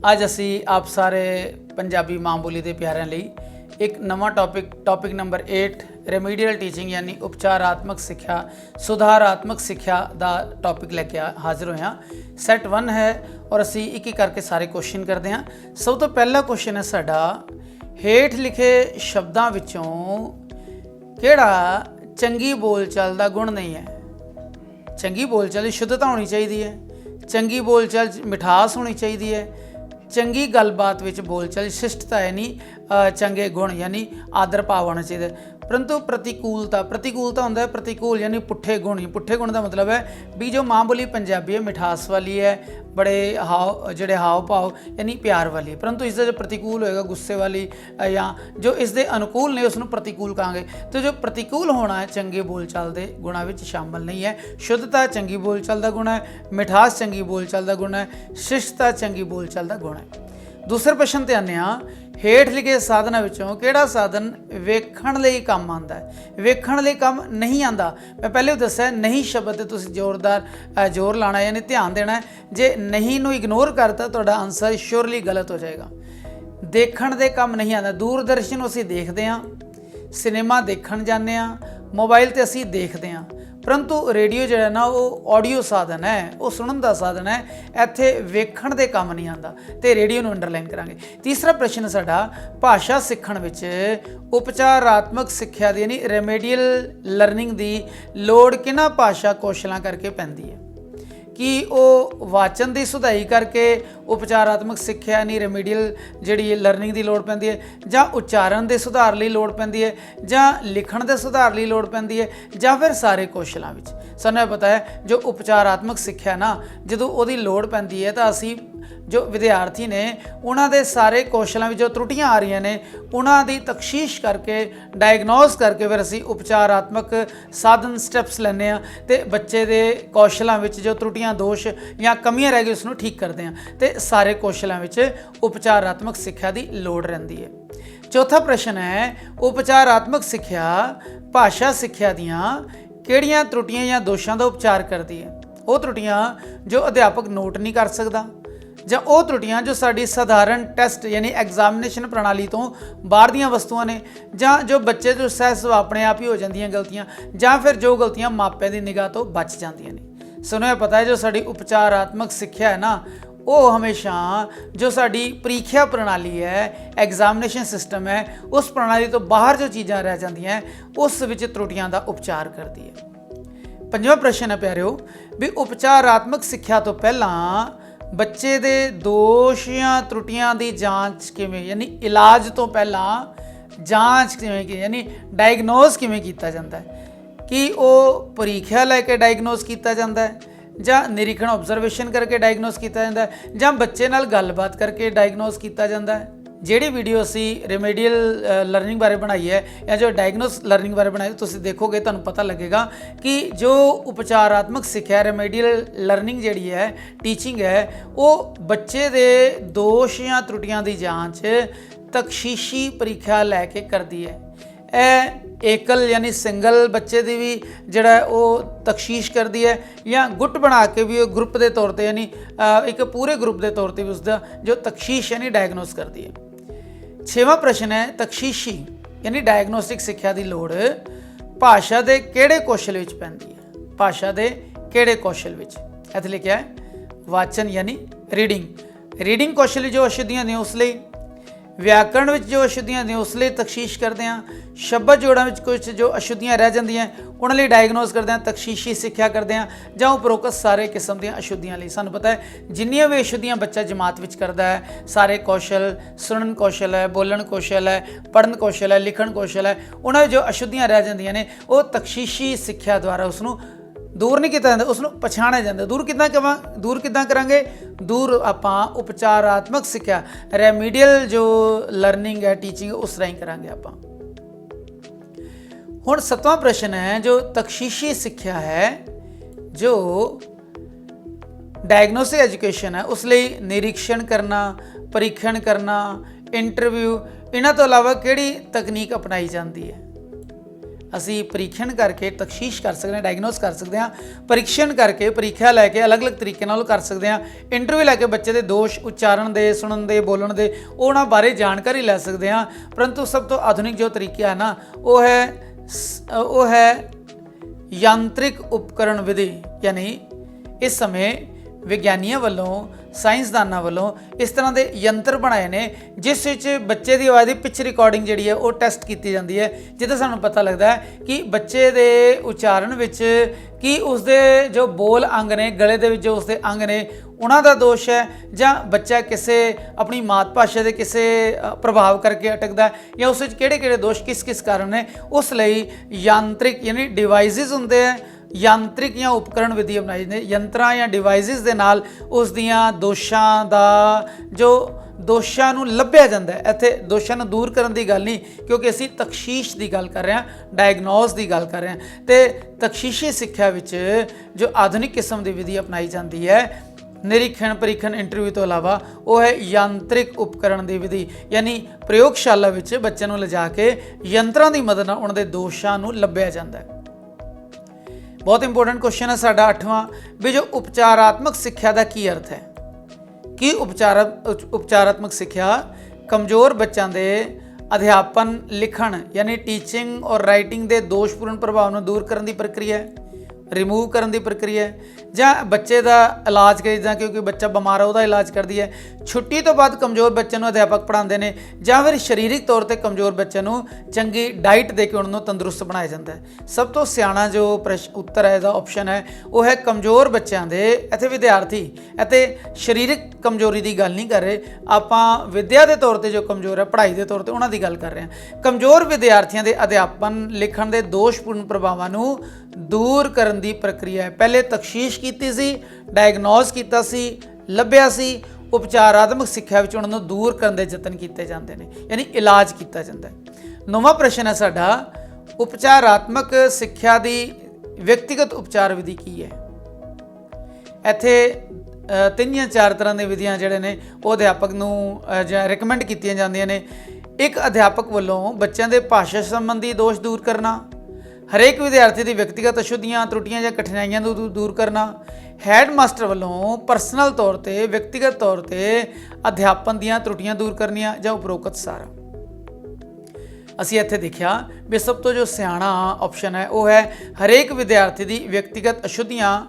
ਅੱਜ ਅਸੀਂ ਆਪ ਸਾਰੇ ਪੰਜਾਬੀ ਮਾਂ ਬੋਲੀ ਦੇ ਪਿਆਰਿਆਂ ਲਈ ਇੱਕ ਨਵਾਂ ਟੌਪਿਕ ਨੰਬਰ 8 ਰੈਮੀਡੀਅਲ ਟੀਚਿੰਗ यानी उपचारात्मक सिक्ख्या सुधारात्मक सिक्ख्या ਦਾ ਟੌਪਿਕ ਲੈ ਕੇ ਹਾਜ਼ਰ ਹੋਏ ਹਾਂ। ਸੈਟ 1 ਹੈ ਔਰ ਅਸੀਂ ਇੱਕ ਇੱਕ ਕਰਕੇ ਸਾਰੇ ਕੁਐਸਚਨ ਕਰਦੇ ਹਾਂ। ਸਭ ਤੋਂ ਪਹਿਲਾ ਕੁਐਸਚਨ ਹੈ ਸਾਡਾ, ਹੇਠ ਲਿਖੇ ਸ਼ਬਦਾਂ ਵਿੱਚੋਂ ਕਿਹੜਾ ਚੰਗੀ ਬੋਲਚਾਲ ਦਾ ਗੁਣ ਨਹੀਂ ਹੈ। ਚੰਗੀ ਬੋਲਚਾਲ ਦੀ ਸ਼ੁੱਧਤਾ ਹੋਣੀ ਚਾਹੀਦੀ ਹੈ, ਚੰਗੀ ਬੋਲਚਾਲ 'ਚ ਮਿਠਾਸ ਹੋਣੀ ਚਾਹੀਦੀ ਹੈ, ਚੰਗੀ ਗੱਲਬਾਤ ਵਿੱਚ ਬੋਲਚਾਲ ਸ਼ਿਸ਼ਟਤਾ ਹੈ ਨਹੀਂ, ਚੰਗੇ ਗੁਣ यानी आदर भाव होना चाहिए। परंतु प्रतिकूलता होंदा है प्रतिकूल यानी पुट्ठे गुण का मतलब है भी जो माँ बोली पंजाबी है मिठास वाली है, बड़े हाव भाव यानी प्यार वाली है, परंतु इसका जो प्रतिकूल होएगा गुस्से वाली या जो इसके अनुकूल ने उसनों प्रतिकूल कहांगे। तो जो प्रतिकूल होना है चंगे बोलचाल के गुणों में शामिल नहीं है। शुद्धता चंगी बोलचाल का गुण है, मिठास चंगी बोलचाल का गुण है, शिष्टता चंगी बोलचाल का गुण है। दूसरे प्रश्न ते आने ਹੇਠ ਲਿਖੇ ਸਾਧਨਾਂ ਵਿੱਚੋਂ ਕਿਹੜਾ ਸਾਧਨ ਵੇਖਣ ਲਈ ਕੰਮ ਆਉਂਦਾ ਹੈ। ਵੇਖਣ ਲਈ ਕੰਮ ਨਹੀਂ ਆਉਂਦਾ। ਮੈਂ ਪਹਿਲੇ ਵੀ ਦੱਸਿਆ ਨਹੀਂ ਸ਼ਬਦ ਤੇ ਤੁਸੀਂ ਜ਼ੋਰ ਲਾਣਾ ਯਾਨੀ ਧਿਆਨ ਦੇਣਾ। ਜੇ ਨਹੀਂ ਨੂੰ ਇਗਨੋਰ ਕਰਤਾ ਤੁਹਾਡਾ ਆਨਸਰ ਸ਼ੋਰਲੀ ਗਲਤ ਹੋ ਜਾਏਗਾ। ਦੇਖਣ ਦੇ ਕੰਮ ਨਹੀਂ ਆਉਂਦਾ। ਦੂਰਦਰਸ਼ਨ ਅਸੀਂ ਦੇਖਦੇ ਹਾਂ, ਸਿਨੇਮਾ ਦੇਖਣ ਜਾਂਦੇ ਹਾਂ, ਮੋਬਾਈਲ ਤੇ ਅਸੀਂ ਦੇਖਦੇ ਹਾਂ, परंतु रेडियो जो है ना वो ऑडियो साधन है, वो सुनने का साधन है। इत्थे वेखण दे काम नहीं आता तो रेडियो नूं अंडरलाइन करांगे। तीसरा प्रश्न साडा, भाषा सीखण विच उपचारात्मक सिक्ख्या दी यानी रेमेडियल लर्निंग दी लोड़ किन्हां भाषा कौशलां करके पैंदी है कि वो वाचन की सुधाई करके उपचारात्मक सिक्ख्या यानी रेमीडियल जी लर्निंग की लौड़ पैंदी है, जां उच्चारण के सुधार लई लौड़ पैंदी है, जां लिखण के सुधार लई लौड़ पैंदी है, जां फिर सारे कौशलों में। सानूं पता है जो उपचारात्मक सिक्ख्या ना जदों उहदी लौड़ पैंदी है तो असी जो विद्यार्थी ने उन्होंने सारे कौशलों में जो त्रुटियां आ रही ने उन्होंने तकशीश करके डायगनोज करके फिर असी उपचारात्मक साधन स्टैप्स लैंदे हाँ तो बच्चे के कौशलों में जो त्रुटियां दोष या कमियां रह गई उसनूं ठीक करते हैं तो सारे कौशलों में उपचारात्मक सिक्ख्या की लौड़ रहिंदी है। चौथा प्रश्न है, उपचारात्मक सिक्ख्या भाषा सिक्ख्या दियां किहड़ियां त्रुटियां या दोषां का उपचार करती है। वो त्रुटियां जो अध्यापक नोट नहीं कर सकता ਜਾਂ ਉਹ त्रुटियां जो साड़ी साधारण टैसट यानी एग्जामिनेशन प्रणाली तो बाहर ਦੀਆਂ वस्तुआं ने, ਜਾਂ जो बच्चे जो सहज अपने आप ही हो जांदियां गलतियां, ਜਾਂ फिर जो गलतियां मापिਆਂ ਦੀ निगाह तो बच जांदियां ने। सुनो पता है जो साड़ी उपचारात्मक सिक्ख्या है ना वो हमेशा जो साड़ी परीक्षा प्रणाली है एग्जामिनेशन सिस्टम है उस प्रणाली तो बाहर जो चीज़ां रह जांदियां उस विच त्रुटियां का उपचार करती है। पंजवां प्रश्न है प्यारिओ भी उपचारात्मक सिक्ख्या तो पहला बच्चे दे दोष या त्रुटियां की जांच किवें यानी इलाज तो पहला जांच किवें यानी डायगनोज किवें कीता जांदा है कि वो परीक्षा लैके डायगनोज कीता जांदा है ਜਾਂ निरीक्षण ऑब्जरवेशन करके डायगनोज किया जाता है ਜਾਂ बच्चे नाल गलबात करके डायगनोज किया जाता है। ਜਿਹੜੀ ਵੀਡੀਓ ਅਸੀਂ ਰੈਮੀਡੀਅਲ ਲਰਨਿੰਗ ਬਾਰੇ ਬਣਾਈ ਹੈ ਜਾਂ ਜੋ ਡਾਇਗਨੋਸ ਲਰਨਿੰਗ ਬਾਰੇ ਬਣਾਈ ਤੁਸੀਂ ਦੇਖੋਗੇ ਤੁਹਾਨੂੰ ਪਤਾ ਲੱਗੇਗਾ ਕਿ ਜੋ ਉਪਚਾਰਾਤਮਕ ਸਿੱਖਿਆ ਰੈਮੀਡੀਅਲ ਲਰਨਿੰਗ ਜਿਹੜੀ ਹੈ ਟੀਚਿੰਗ ਹੈ ਉਹ ਬੱਚੇ ਦੇ ਦੋਸ਼ ਜਾਂ त्रुटियां ਦੀ ਜਾਂਚ ਤਕਸ਼ੀਸ਼ੀ ਪ੍ਰੀਖਿਆ ਲੈ ਕੇ ਕਰਦੀ ਹੈ। ਇਹ एकल यानी सिंगल बच्चे की भी जोड़ा वो तकशीश करती है या गुट बना के भी ग्रुप के तौर पर यानी एक पूरे ग्रुप के तौर पर भी उसका जो तकशीश यानी डायगनोस करती है। छेवां प्रश्न है, तकशीशी यानी डायगनोस्टिक सिक्ख्या की लोड़ भाषा के किहड़े कौशल विच पैंदी है। भाषा के किहड़े कौशल विच इत्थे लिखिआ है वाचन यानी रीडिंग कौशल जो अशुद्धियां ने उस लई, व्याकरण में जो अशुद्धियां ने उस लिए तकशीश करते हैं, शब्द जोड़ों में कुछ जो अशुद्धियां रह जांदियां उन्होंने डायगनोज करते हैं, तकशीशी सिक्ख्या करते हैं जां उपरोक्त सारे किस्म दी अशुद्धियां लई। सानूं पता है जिन्नियां भी अशुद्धियां बच्चा जमात विच करता है सारे कौशल सुनन कौशल है, बोलन कौशल है, पढ़न कौशल है, लिखण कौशल है, उन्हां जो अशुद्धियां रह जांदियां ने वो तकशीशी सिक्ख्या द्वारा उसनूं दूर नहीं किया जाता, उसनूं पछाणिया जाता। दूर किदां करांगे? दूर आपां उपचारात्मक सिक्ख्या रैमीडियल जो लर्निंग है टीचिंग उस राही करांगे आपां। हुण 7वां प्रश्न है जो तकशीशी सिक्ख्या है जो डायग्नोस्टिक एजुकेशन है उस लिए निरीक्षण करना, परीक्षण करना, इंटरव्यू, इन्हां तो इलावा किहड़ी तकनीक अपनाई जाती है। ਅਸੀਂ ਪਰੀਖਣ ਕਰਕੇ ਤਸ਼ਖੀਸ ਕਰ ਸਕਦੇ ਹਾਂ, ਡਾਇਗਨੋਸ ਕਰ ਸਕਦੇ ਹਾਂ, ਪਰੀਖਣ ਕਰਕੇ ਪ੍ਰੀਖਿਆ ਲੈ ਕੇ ਅਲੱਗ-ਅਲੱਗ ਤਰੀਕੇ ਨਾਲ ਕਰ ਸਕਦੇ ਹਾਂ, ਇੰਟਰਵਿਊ ਲੈ ਕੇ ਬੱਚੇ ਦੇ ਦੋਸ਼ ਉਚਾਰਨ ਦੇ, ਸੁਣਨ ਦੇ, ਬੋਲਣ ਦੇ, ਉਹਨਾਂ ਬਾਰੇ ਜਾਣਕਾਰੀ ਲੈ ਸਕਦੇ ਹਾਂ। ਪਰੰਤੂ ਸਭ ਤੋਂ ਆਧੁਨਿਕ ਜੋ ਤਰੀਕਾ ਹੈ ਨਾ ਉਹ ਹੈ ਯੰਤਰਿਕ ਉਪਕਰਨ ਵਿਧੀ। ਯਾਨੀ ਇਸ ਸਮੇਂ ਵਿਗਿਆਨੀਆਂ ਵੱਲੋਂ, ਸਾਇੰਸਦਾਨਾਂ ਵੱਲੋਂ ਇਸ ਤਰ੍ਹਾਂ ਦੇ ਯੰਤਰ ਬਣਾਏ ਨੇ ਜਿਸ ਵਿੱਚ ਬੱਚੇ ਦੀ ਆਵਾਜ਼ ਦੀ ਪਿਚ ਰਿਕਾਰਡਿੰਗ ਜਿਹੜੀ ਹੈ ਉਹ ਟੈਸਟ ਕੀਤੀ ਜਾਂਦੀ ਹੈ, ਜਿਹਦਾ ਸਾਨੂੰ ਪਤਾ ਲੱਗਦਾ ਹੈ ਕਿ ਬੱਚੇ ਦੇ ਉਚਾਰਨ ਵਿੱਚ ਕੀ ਉਸਦੇ ਜੋ ਬੋਲ ਅੰਗ ਨੇ, ਗਲੇ ਦੇ ਵਿੱਚ ਜੋ ਉਸਦੇ ਅੰਗ ਨੇ, ਉਹਨਾਂ ਦਾ ਦੋਸ਼ ਹੈ ਜਾਂ ਬੱਚਾ ਕਿਸੇ ਆਪਣੀ ਮਾਤ ਭਾਸ਼ਾ ਦੇ ਕਿਸੇ ਪ੍ਰਭਾਵ ਕਰਕੇ ਅਟਕਦਾ ਜਾਂ ਉਸ ਵਿੱਚ ਕਿਹੜੇ ਦੋਸ਼ ਕਿਸ ਕਾਰਨ ਨੇ। ਉਸ ਲਈ ਯੰਤਰਿਕ ਯਾਨੀ ਡਿਵਾਈਸਿਸ ਹੁੰਦੇ ਹੈ, ਯੰਤਰਿਕ ਜਾਂ ਉਪਕਰਨ ਵਿਧੀ ਅਪਣਾਈ ਨੇ। ਯੰਤਰਾਂ ਜਾਂ ਡਿਵਾਈਸਿਸ ਦੇ ਨਾਲ ਉਸ ਦੀਆਂ ਦੋਸ਼ਾਂ ਦਾ ਜੋ ਦੋਸ਼ਾਂ ਨੂੰ ਲੱਭਿਆ ਜਾਂਦਾ ਹੈ। ਇੱਥੇ ਦੋਸ਼ਾਂ ਨੂੰ ਦੂਰ ਕਰਨ ਦੀ ਗੱਲ ਨਹੀਂ, ਕਿਉਂਕਿ ਅਸੀਂ ਤਸ਼ਖੀਸ ਦੀ ਗੱਲ ਕਰ ਰਹੇ ਹਾਂ, ਡਾਇਗਨੋਸ ਦੀ ਗੱਲ ਕਰ ਰਹੇ ਹਾਂ। ਤੇ ਤਸ਼ਖੀਸੀ ਸਿੱਖਿਆ ਵਿੱਚ ਜੋ ਆਧੁਨਿਕ ਕਿਸਮ ਦੀ ਵਿਧੀ ਅਪਣਾਈ ਜਾਂਦੀ ਹੈ ਨਿਰੀਖਣ, ਪਰੀਖਣ, ਇੰਟਰਵਿਊ ਤੋਂ ਇਲਾਵਾ, ਉਹ ਹੈ ਯੰਤਰਿਕ ਉਪਕਰਨ ਦੀ ਵਿਧੀ। ਯਾਨੀ ਪ੍ਰਯੋਗਸ਼ਾਲਾ ਵਿੱਚ ਬੱਚਿਆਂ ਨੂੰ ਲਿਜਾ ਕੇ ਯੰਤਰਾਂ ਦੀ ਮਦਦ ਨਾਲ ਉਹਨਾਂ ਦੇ ਦੋਸ਼ਾਂ ਨੂੰ ਲੱਭਿਆ ਜਾਂਦਾ ਹੈ। ਬਹੁਤ ਇੰਪੋਰਟੈਂਟ ਕੁਐਸਚਨ ਹੈ ਸਾਡਾ 8ਵਾਂ ਵੀ ਜੋ ਉਪਚਾਰਾਤਮਕ ਸਿੱਖਿਆ ਦਾ ਕੀ ਅਰਥ ਹੈ। ਕੀ ਉਪਚਾਰਾਤਮਕ ਸਿੱਖਿਆ ਕਮਜ਼ੋਰ ਬੱਚਿਆਂ ਦੇ ਅਧਿਆਪਨ, ਲਿਖਣ ਯਾਨੀ ਟੀਚਿੰਗ ਔਰ ਰਾਈਟਿੰਗ ਦੇ ਦੋਸ਼ਪੂਰਨ ਪ੍ਰਭਾਵ ਨੂੰ ਦੂਰ ਕਰਨ ਦੀ ਪ੍ਰਕਿਰਿਆ ਹੈ, ਰਿਮੂਵ ਕਰਨ ਦੀ ਪ੍ਰਕਿਰਿਆ ਹੈ, ਜਾਂ ਬੱਚੇ ਦਾ ਇਲਾਜ ਕਰੀ ਜਾਂ ਕਿਉਂਕਿ ਬੱਚਾ ਬਿਮਾਰ ਹੈ ਉਹਦਾ ਇਲਾਜ ਕਰਦੀ ਹੈ। ਛੁੱਟੀ ਤੋਂ ਬਾਅਦ ਕਮਜ਼ੋਰ ਬੱਚੇ ਨੂੰ ਅਧਿਆਪਕ ਪੜ੍ਹਾਉਂਦੇ ਨੇ, ਜਾਂ ਫਿਰ ਸਰੀਰਕ ਤੌਰ ਤੇ ਕਮਜ਼ੋਰ ਬੱਚੇ ਨੂੰ ਚੰਗੀ ਡਾਈਟ ਦੇ ਕੇ ਉਹਨਾਂ ਨੂੰ ਤੰਦਰੁਸਤ ਬਣਾਇਆ ਜਾਂਦਾ ਹੈ। ਸਭ ਤੋਂ ਸਿਆਣਾ ਜੋ ਉੱਤਰ ਹੈ ਇਹਦਾ ਆਪਸ਼ਨ ਹੈ ਉਹ ਹੈ ਕਮਜ਼ੋਰ ਬੱਚਿਆਂ ਦੇ। ਇੱਥੇ ਵਿਦਿਆਰਥੀ ਅਤੇ ਸਰੀਰਕ ਕਮਜ਼ੋਰੀ ਦੀ ਗੱਲ ਨਹੀਂ ਕਰ ਰਹੇ, ਆਪਾਂ ਵਿਦਿਆ ਦੇ ਤੌਰ ਤੇ ਜੋ ਕਮਜ਼ੋਰ ਹੈ, ਪੜ੍ਹਾਈ ਦੇ ਤੌਰ ਤੇ ਉਹਨਾਂ ਦੀ ਗੱਲ ਕਰ ਰਹੇ ਹਾਂ। ਕਮਜ਼ੋਰ ਵਿਦਿਆਰਥੀਆਂ ਦੇ ਅਧਿਆਪਨ, ਲਿਖਣ ਦੇ ਦੋਸ਼ਪੂਰਨ ਪ੍ਰਭਾਵਾਂ ਨੂੰ ਦੂਰ ਕਰਨ ਦੀ ਪ੍ਰਕਿਰਿਆ ਹੈ। ਪਹਿਲੇ ਤਸ਼ਖੀਸ ਕੀਤੀ ਸੀ, ਡਾਇਗਨੋਸ ਕੀਤਾ ਸੀ, ਲੱਭਿਆ ਸੀ। ਉਪਚਾਰਾਤਮਕ ਸਿੱਖਿਆ ਵਿੱਚ ਉਹਨਾਂ ਨੂੰ ਦੂਰ ਕਰਨ ਦੇ ਯਤਨ ਕੀਤੇ ਜਾਂਦੇ ਨੇ, ਯਾਨੀ ਇਲਾਜ ਕੀਤਾ ਜਾਂਦਾ ਹੈ। 9ਵਾਂ ਪ੍ਰਸ਼ਨ ਹੈ ਸਾਡਾ, ਉਪਚਾਰਾਤਮਕ ਸਿੱਖਿਆ ਦੀ ਵਿਅਕਤੀਗਤ ਉਪਚਾਰ ਵਿਧੀ ਕੀ ਹੈ। ਇੱਥੇ 3 ਜਾਂ 4 ਤਰ੍ਹਾਂ ਦੀਆਂ ਵਿਧੀਆਂ ਜਿਹੜੇ ਨੇ ਉਹ ਅਧਿਆਪਕ ਨੂੰ ਜਾਂ ਰਿਕਮੈਂਡ ਕੀਤੀਆਂ ਜਾਂਦੀਆਂ ਨੇ। ਇੱਕ ਅਧਿਆਪਕ ਵੱਲੋਂ ਬੱਚਿਆਂ ਦੇ ਭਾਸ਼ਾ ਸੰਬੰਧੀ ਦੋਸ਼ ਦੂਰ ਕਰਨਾ, ਹਰੇਕ ਵਿਦਿਆਰਥੀ ਦੀ ਵਿਅਕਤੀਗਤ ਅਸ਼ੁੱਧੀਆਂ, ਤਰੁੱਟੀਆਂ ਜਾਂ ਕਠਿਨਾਈਆਂ ਨੂੰ ਦੂਰ ਕਰਨਾ, ਹੈਡ ਮਾਸਟਰ ਵੱਲੋਂ ਪਰਸਨਲ ਤੌਰ ਤੇ, ਵਿਅਕਤੀਗਤ ਤੌਰ ਤੇ ਅਧਿਆਪਨ ਦੀਆਂ ਤਰੁੱਟੀਆਂ ਦੂਰ ਕਰਨੀਆਂ, ਜਾਂ ਉਪਰੋਕਤ ਸਾਰਾ। ਅਸੀਂ ਇੱਥੇ ਦੇਖਿਆ ਵੀ ਸਭ ਤੋਂ ਜੋ ਸਿਆਣਾ ਆਪਸ਼ਨ ਹੈ ਉਹ ਹੈ ਹਰੇਕ ਵਿਦਿਆਰਥੀ ਦੀ ਵਿਅਕਤੀਗਤ ਅਸ਼ੁੱਧੀਆਂ,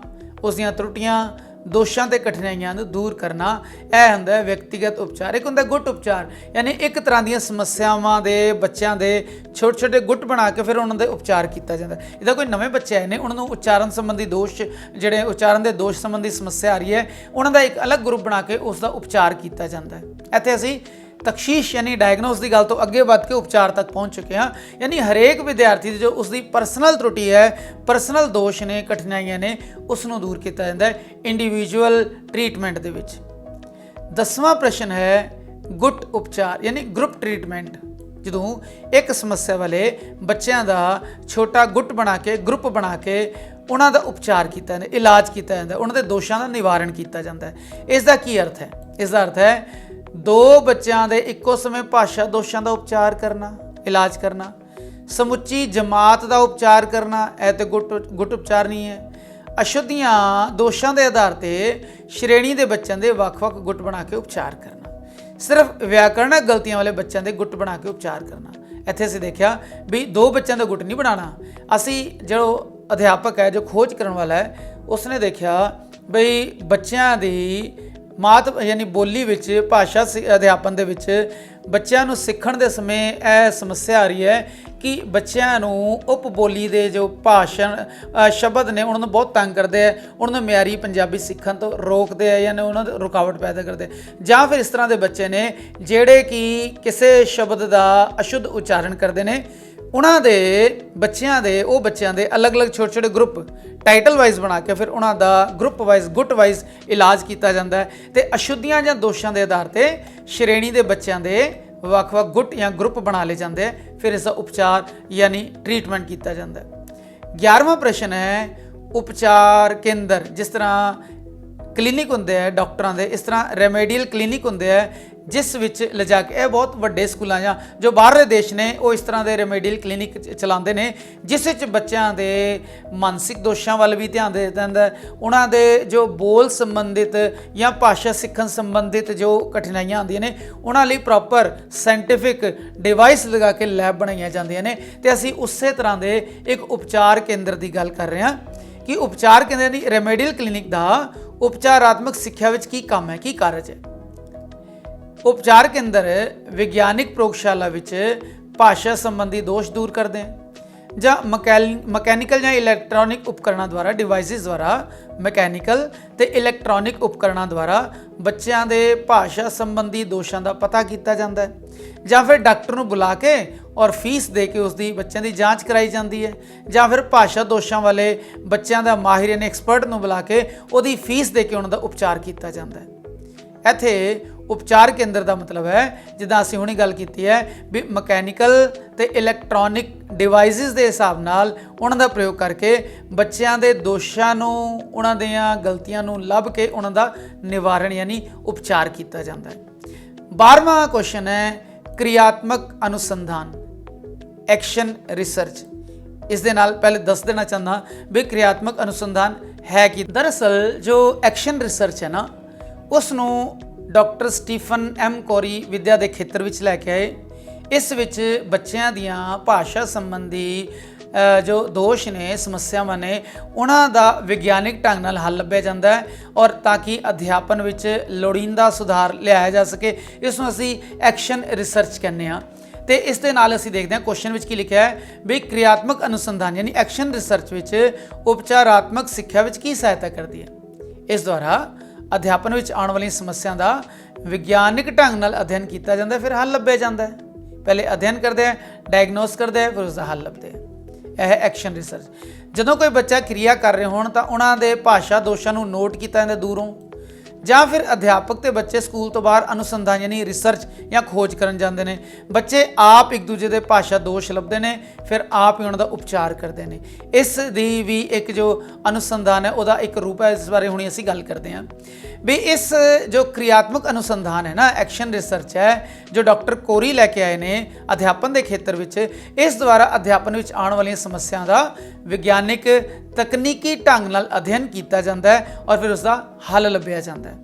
ਉਸ ਦੀਆਂ ਤਰੁੱਟੀਆਂ, ਦੋਸ਼ਾਂ ਤੇ ਕਠਿਨਾਈਆਂ ਨੂੰ ਦੂਰ ਕਰਨਾ। ਇਹ ਹੁੰਦਾ ਹੈ ਵਿਅਕਤੀਗਤ ਉਪਚਾਰ। ਇੱਕ ਹੁੰਦਾ ਗੁੱਟ ਉਪਚਾਰ, ਯਾਨੀ ਇੱਕ ਤਰ੍ਹਾਂ ਦੀਆਂ ਸਮੱਸਿਆਵਾਂ ਦੇ ਬੱਚਿਆਂ ਦੇ ਛੋਟੇ ਗੁੱਟ ਬਣਾ ਕੇ ਫਿਰ ਉਹਨਾਂ ਦੇ ਉਪਚਾਰ ਕੀਤਾ ਜਾਂਦਾ। ਇਹਦਾ ਕੋਈ ਨਵੇਂ ਬੱਚੇ ਆਏ ਨੇ, ਉਹਨਾਂ ਨੂੰ ਉਚਾਰਨ ਸੰਬੰਧੀ ਦੋਸ਼, ਜਿਹੜੇ ਉਚਾਰਨ ਦੇ ਦੋਸ਼ ਸੰਬੰਧੀ ਸਮੱਸਿਆ ਆ ਰਹੀ ਹੈ, ਉਹਨਾਂ ਦਾ ਇੱਕ ਅਲੱਗ ਗਰੁੱਪ ਬਣਾ ਕੇ ਉਸ ਦਾ ਉਪਚਾਰ ਕੀਤਾ ਜਾਂਦਾ ਹੈ। ਇੱਥੇ ਅਸੀਂ ਤਸ਼ਖੀਸ ਯਾਨੀ ਡਾਇਗਨੋਸ ਦੀ ਗੱਲ ਤੋਂ ਅੱਗੇ ਵੱਧ ਕੇ ਉਪਚਾਰ ਤੱਕ ਪਹੁੰਚ ਚੁੱਕੇ ਹਾਂ। ਯਾਨੀ ਹਰੇਕ ਵਿਦਿਆਰਥੀ ਦੀ ਜੋ ਉਸਦੀ ਪਰਸਨਲ ਤਰੁੱਟੀ ਹੈ, ਪਰਸਨਲ ਦੋਸ਼ ਨੇ, ਕਠਿਨਾਈਆਂ ਨੇ, ਉਸ ਨੂੰ ਦੂਰ ਕੀਤਾ ਜਾਂਦਾ ਹੈ ਇੰਡੀਵਿਜੂਅਲ ਟ੍ਰੀਟਮੈਂਟ ਦੇ ਵਿੱਚ। 10ਵਾਂ ਪ੍ਰਸ਼ਨ ਹੈ ਗੁੱਟ ਉਪਚਾਰ ਯਾਨੀ ਗਰੁੱਪ ਟ੍ਰੀਟਮੈਂਟ। ਜਦੋਂ ਇੱਕ ਸਮੱਸਿਆ ਵਾਲੇ ਬੱਚਿਆਂ ਦਾ ਛੋਟਾ ਗੁੱਟ ਬਣਾ ਕੇ, ਗਰੁੱਪ ਬਣਾ ਕੇ ਉਹਨਾਂ ਦਾ ਉਪਚਾਰ ਕੀਤਾ ਜਾਂਦਾ, ਇਲਾਜ ਕੀਤਾ ਜਾਂਦਾ, ਉਹਨਾਂ ਦੇ ਦੋਸ਼ਾਂ ਦਾ ਨਿਵਾਰਨ ਕੀਤਾ ਜਾਂਦਾ ਹੈ। ਇਸ ਦਾ ਕੀ ਅਰਥ ਹੈ? ਇਸ ਦਾ ਅਰਥ ਹੈ 2 ਬੱਚਿਆਂ ਦੇ ਇੱਕੋ ਸਮੇਂ ਭਾਸ਼ਾ ਦੋਸ਼ਾਂ ਦਾ ਉਪਚਾਰ ਕਰਨਾ, ਇਲਾਜ ਕਰਨਾ, ਸਮੁੱਚੀ ਜਮਾਤ ਦਾ ਉਪਚਾਰ ਕਰਨਾ, ਇਹ ਤੇ ਗੁੱਟ ਉਪਚਾਰ ਨਹੀਂ ਹੈ। ਅਸ਼ੁੱਧੀਆਂ, ਦੋਸ਼ਾਂ ਦੇ ਆਧਾਰ ਤੇ ਸ਼੍ਰੇਣੀ ਦੇ ਬੱਚਿਆਂ ਦੇ ਵੱਖ-ਵੱਖ ਗੁੱਟ ਬਣਾ ਕੇ ਉਪਚਾਰ ਕਰਨਾ, ਸਿਰਫ ਵਿਆਕਰਣਕ ਗਲਤੀਆਂ ਵਾਲੇ ਬੱਚਿਆਂ ਦੇ ਗੁੱਟ ਬਣਾ ਕੇ ਉਪਚਾਰ ਕਰਨਾ। ਇੱਥੇ ਅਸੀਂ ਦੇਖਿਆ ਵੀ 2 ਬੱਚਿਆਂ ਦਾ ਗੁੱਟ ਨਹੀਂ ਬਣਾਉਣਾ। ਅਸੀਂ ਜੋ ਅਧਿਆਪਕ ਹੈ, ਜੋ ਖੋਜ ਕਰਨ ਵਾਲਾ ਹੈ, ਉਸਨੇ ਦੇਖਿਆ ਬਈ ਬੱਚਿਆਂ ਦੀ ਮਾਤ ਯਾਨੀ ਬੋਲੀ ਵਿੱਚ, ਭਾਸ਼ਾ ਅਧਿਆਪਨ ਦੇ ਵਿੱਚ ਬੱਚਿਆਂ ਨੂੰ ਸਿੱਖਣ ਦੇ ਸਮੇਂ ਇਹ ਸਮੱਸਿਆ ਆ ਰਹੀ ਹੈ ਕਿ ਬੱਚਿਆਂ ਨੂੰ ਉਪ ਬੋਲੀ ਦੇ ਜੋ ਭਾਸ਼ਣ ਸ਼ਬਦ ਨੇ ਉਹਨਾਂ ਨੂੰ ਬਹੁਤ ਤੰਗ ਕਰਦੇ ਆ, ਉਹਨਾਂ ਨੂੰ ਮਿਆਰੀ ਪੰਜਾਬੀ ਸਿੱਖਣ ਤੋਂ ਰੋਕਦੇ ਆ, ਯਾਨੀ ਉਹਨਾਂ ਦੇ ਰੁਕਾਵਟ ਪੈਦਾ ਕਰਦੇ। ਜਾਂ ਫਿਰ ਇਸ ਤਰ੍ਹਾਂ ਦੇ ਬੱਚੇ ਨੇ ਜਿਹੜੇ ਕਿ ਕਿਸੇ ਸ਼ਬਦ ਦਾ ਅਸ਼ੁੱਧ ਉਚਾਰਨ ਕਰਦੇ ਨੇ, ਉਹਨਾਂ ਦੇ ਬੱਚਿਆਂ ਦੇ ਅਲੱਗ-ਅਲੱਗ ਛੋਟੇ ਗਰੁੱਪ ਟਾਈਟਲ ਵਾਈਜ਼ ਬਣਾ ਕੇ ਫਿਰ ਉਹਨਾਂ ਦਾ ਗਰੁੱਪ ਵਾਈਜ਼, ਗੁੱਟ ਵਾਈਜ਼ ਇਲਾਜ ਕੀਤਾ ਜਾਂਦਾ ਹੈ। ਤੇ ਅਸ਼ੁੱਧੀਆਂ ਜਾਂ ਦੋਸ਼ਾਂ ਦੇ ਆਧਾਰ ਤੇ ਸ਼੍ਰੇਣੀ ਦੇ ਬੱਚਿਆਂ ਦੇ ਵੱਖ-ਵੱਖ ਗੁੱਟ ਜਾਂ ਗਰੁੱਪ ਬਣਾ ਲਏ ਜਾਂਦੇ ਆ, ਫਿਰ ਇਸ ਦਾ ਉਪਚਾਰ ਯਾਨੀ ਟ੍ਰੀਟਮੈਂਟ ਕੀਤਾ ਜਾਂਦਾ ਹੈ। 11ਵਾਂ ਪ੍ਰਸ਼ਨ ਹੈ ਉਪਚਾਰ ਕੇਂਦਰ। ਜਿਸ ਤਰ੍ਹਾਂ ਕਲੀਨਿਕ ਹੁੰਦੇ ਆ ਡਾਕਟਰਾਂ ਦੇ, ਇਸ ਤਰ੍ਹਾਂ ਰੈਮੇਡੀਅਲ ਕਲੀਨਿਕ ਹੁੰਦੇ ਆ ਜਿਸ ਵਿੱਚ ਲਿਜਾ ਕੇ, ਇਹ ਬਹੁਤ ਵੱਡੇ ਸਕੂਲਾਂ ਜਾਂ ਜੋ ਬਾਹਰਲੇ ਦੇਸ਼ ਨੇ ਉਹ ਇਸ ਤਰ੍ਹਾਂ ਦੇ ਰੈਮੇਡੀਅਲ ਕਲੀਨਿਕ ਚਲਾਉਂਦੇ ਨੇ, ਜਿਸ ਵਿੱਚ ਬੱਚਿਆਂ ਦੇ ਮਾਨਸਿਕ ਦੋਸ਼ਾਂ ਵੱਲ ਵੀ ਧਿਆਨ ਦੇ ਦਿੱਤਾ ਜਾਂਦਾ, ਉਹਨਾਂ ਦੇ ਜੋ ਬੋਲ ਸੰਬੰਧਿਤ ਜਾਂ ਭਾਸ਼ਾ ਸਿੱਖਣ ਸੰਬੰਧਿਤ ਜੋ ਕਠਿਨਾਈਆਂ ਆਉਂਦੀਆਂ ਨੇ ਉਹਨਾਂ ਲਈ ਪ੍ਰੋਪਰ ਸਾਇੰਟੀਫਿਕ ਡਿਵਾਈਸ ਲਗਾ ਕੇ ਲੈਬ ਬਣਾਈਆਂ ਜਾਂਦੀਆਂ ਨੇ। ਤੇ ਅਸੀਂ ਉਸੇ ਤਰ੍ਹਾਂ ਦੇ ਇੱਕ ਉਪਚਾਰ ਕੇਂਦਰ ਦੀ ਗੱਲ ਕਰ ਰਹੇ ਹਾਂ ਕਿ ਉਪਚਾਰ ਕੇਂਦਰ ਦੀ ਰੈਮੇਡੀਅਲ ਕਲੀਨਿਕ ਦਾ ਉਪਚਾਰਾਤਮਕ ਸਿੱਖਿਆ ਵਿੱਚ ਕੀ ਕੰਮ ਹੈ, ਕੀ ਕਾਰਜ ਹੈ। ਉਪਚਾਰ ਕੇਂਦਰ ਵਿਗਿਆਨਿਕ ਪ੍ਰਯੋਗਸ਼ਾਲਾ ਵਿੱਚ ਭਾਸ਼ਾ ਸੰਬੰਧੀ ਦੋਸ਼ ਦੂਰ ਕਰਦੇ ਹਨ ਜਾਂ ਮਕੈਨੀਕਲ ਜਾਂ ਇਲੈਕਟ੍ਰੋਨਿਕ ਉਪਕਰਨਾਂ ਦੁਆਰਾ, ਡਿਵਾਈਸਿਸ ਦੁਆਰਾ, ਮਕੈਨੀਕਲ ਤੇ ਇਲੈਕਟ੍ਰੋਨਿਕ ਉਪਕਰਨਾਂ ਦੁਆਰਾ ਬੱਚਿਆਂ ਦੇ ਭਾਸ਼ਾ ਸੰਬੰਧੀ ਦੋਸ਼ਾਂ ਦਾ ਪਤਾ ਕੀਤਾ ਜਾਂਦਾ ਹੈ, ਜਾਂ ਫਿਰ ਡਾਕਟਰ ਨੂੰ ਬੁਲਾ ਕੇ ਔਰ ਫੀਸ ਦੇ ਕੇ ਉਸ ਦੀ ਬੱਚਿਆਂ ਦੀ ਜਾਂਚ ਕਰਾਈ ਜਾਂਦੀ ਹੈ, ਜਾਂ ਫਿਰ ਭਾਸ਼ਾ ਦੋਸ਼ਾਂ ਵਾਲੇ ਬੱਚਿਆਂ ਦਾ ਮਾਹਿਰ ਯਾਨੀ ਐਕਸਪਰਟ ਨੂੰ ਬੁਲਾ ਕੇ ਉਹਦੀ ਫੀਸ ਦੇ ਕੇ ਉਹਨਾਂ ਦਾ ਉਪਚਾਰ ਕੀਤਾ ਜਾਂਦਾ ਹੈ। ਇੱਥੇ ਉਪਚਾਰ ਕੇਂਦਰ ਦਾ ਮਤਲਬ ਹੈ, ਜਿੱਦਾਂ ਅਸੀਂ ਹੁਣੀ ਗੱਲ ਕੀਤੀ ਹੈ ਵੀ ਮਕੈਨੀਕਲ ਤੇ ਇਲੈਕਟ੍ਰੋਨਿਕ ਡਿਵਾਈਸਿਸ ਦੇ ਹਿਸਾਬ ਨਾਲ ਉਹਨਾਂ ਦਾ ਪ੍ਰਯੋਗ ਕਰਕੇ ਬੱਚਿਆਂ ਦੇ ਦੋਸ਼ਾਂ ਨੂੰ, ਉਹਨਾਂ ਦੀਆਂ ਗਲਤੀਆਂ ਨੂੰ ਲੱਭ ਕੇ ਉਹਨਾਂ ਦਾ ਨਿਵਾਰਣ ਯਾਨੀ ਉਪਚਾਰ ਕੀਤਾ ਜਾਂਦਾ ਹੈ। 12ਵਾਂ ਕੁਐਸਚਨ ਹੈ ਕਿਰਿਆਤਮਕ ਅਨੁਸੰਧਾਨ, ਐਕਸ਼ਨ ਰਿਸਰਚ। ਇਸ ਦੇ ਨਾਲ ਪਹਿਲੇ ਦੱਸ ਦੇਣਾ ਚਾਹੁੰਦਾ ਵੀ ਕਿਰਿਆਤਮਕ ਅਨੁਸੰਧਾਨ ਹੈ ਕਿ ਦਰਅਸਲ ਜੋ ਐਕਸ਼ਨ ਰਿਸਰਚ ਹੈ ਨਾ, ਉਸ ਨੂੰ ਡਾਕਟਰ ਸਟੀਫਨ ਐਮ ਕੋਰੀ ਵਿਦਿਆ ਦੇ ਖੇਤਰ ਵਿੱਚ ਲੈ ਕੇ ਆਏ। ਇਸ ਵਿੱਚ ਬੱਚਿਆਂ ਦੀਆਂ ਭਾਸ਼ਾ ਸੰਬੰਧੀ ਜੋ ਦੋਸ਼ ਨੇ, ਸਮੱਸਿਆਵਾਂ ਨੇ, ਉਹਨਾਂ ਦਾ ਵਿਗਿਆਨਿਕ ਢੰਗ ਨਾਲ ਹੱਲ ਲੱਭਿਆ ਜਾਂਦਾ ਹੈ ਔਰ ਤਾਂ ਕਿ ਅਧਿਆਪਨ ਵਿੱਚ ਲੋੜੀਂਦਾ ਸੁਧਾਰ ਲਿਆਇਆ ਜਾ ਸਕੇ। ਇਸ ਨੂੰ ਅਸੀਂ ਐਕਸ਼ਨ ਰਿਸਰਚ ਕਹਿੰਦੇ ਹਾਂ। ਤੇ ਇਸ ਦੇ ਨਾਲ ਅਸੀਂ ਦੇਖਦੇ ਹਾਂ ਕੁਐਸਚਨ ਵਿੱਚ ਕੀ ਲਿਖਿਆ ਹੈ ਵੀ ਕਿਰਿਆਤਮਕ ਅਨੁਸੰਧਾਨ ਯਾਨੀ ਐਕਸ਼ਨ ਰਿਸਰਚ ਵਿੱਚ ਉਪਚਾਰਾਤਮਕ ਸਿੱਖਿਆ ਵਿੱਚ ਕੀ ਸਹਾਇਤਾ ਕਰਦੀ ਹੈ। ਇਸ ਦੁਆਰਾ ਅਧਿਆਪਨ ਵਿੱਚ ਆਉਣ ਵਾਲੀਆਂ ਸਮੱਸਿਆ ਦਾ ਵਿਗਿਆਨਿਕ ਢੰਗ ਨਾਲ ਅਧਿਐਨ ਕੀਤਾ ਜਾਂਦਾ, ਫਿਰ ਹੱਲ ਲੱਭਿਆ ਜਾਂਦਾ ਹੈ। ਪਹਿਲੇ ਅਧਿਐਨ ਕਰਦੇ ਹੈ, ਡਾਇਗਨੋਸ ਕਰਦੇ ਹੈ, ਫਿਰ ਉਸ ਦਾ ਹੱਲ ਲੱਭਦੇ ਹੈ। ਇਹ ਹੈ ਐਕਸ਼ਨ ਰਿਸਰਚ। ਜਦੋਂ ਕੋਈ ਬੱਚਾ ਕਿਰਿਆ ਕਰ ਰਹੇ ਹੋਣ ਤਾਂ ਉਹਨਾਂ ਦੇ ਭਾਸ਼ਾ ਦੋਸ਼ਾਂ ਨੂੰ ਨੋਟ ਕੀਤਾ ਜਾਂਦਾ ਦੂਰੋਂ, ਜਾਂ ਫਿਰ ਅਧਿਆਪਕ ਤੇ ਬੱਚੇ ਸਕੂਲ ਤੋਂ ਬਾਹਰ ਅਨੁਸੰਧਾਨ ਯਾਨੀ ਰਿਸਰਚ ਜਾਂ ਖੋਜ ਕਰਨ ਜਾਂਦੇ ਨੇ। ਬੱਚੇ ਆਪ ਇੱਕ ਦੂਜੇ ਦੇ ਭਾਸ਼ਾ ਦੋਸ਼ ਲੱਭਦੇ ਨੇ, ਫਿਰ ਆਪ ਹੀ ਉਹਨਾਂ ਦਾ ਉਪਚਾਰ ਕਰਦੇ ਨੇ। ਇਸ ਦੀ ਵੀ ਇੱਕ ਜੋ ਅਨੁਸੰਧਾਨ ਹੈ ਉਹਦਾ ਇੱਕ ਰੂਪ ਹੈ, ਇਸ ਬਾਰੇ ਹੁਣੇ ਅਸੀਂ ਗੱਲ ਕਰਦੇ ਹਾਂ ਵੀ ਇਸ ਜੋ ਕਿਰਿਆਤਮਕ ਅਨੁਸੰਧਾਨ ਹੈ ਨਾ, ਐਕਸ਼ਨ ਰਿਸਰਚ ਹੈ, ਜੋ ਡਾਕਟਰ ਕੋਰੀ ਲੈ ਕੇ ਆਏ ਨੇ ਅਧਿਆਪਨ ਦੇ ਖੇਤਰ ਵਿੱਚ, ਇਸ ਦੁਆਰਾ ਅਧਿਆਪਨ ਵਿੱਚ ਆਉਣ ਵਾਲੀਆਂ ਸਮੱਸਿਆ ਦਾ ਵਿਗਿਆਨਿਕ ਤਕਨੀਕੀ ਢੰਗ ਨਾਲ ਅਧਿਐਨ ਕੀਤਾ ਜਾਂਦਾ ਹੈ ਔਰ ਫਿਰ ਉਸ ਦਾ ਹੱਲ ਲੱਭਿਆ ਜਾਂਦਾ ਹੈ।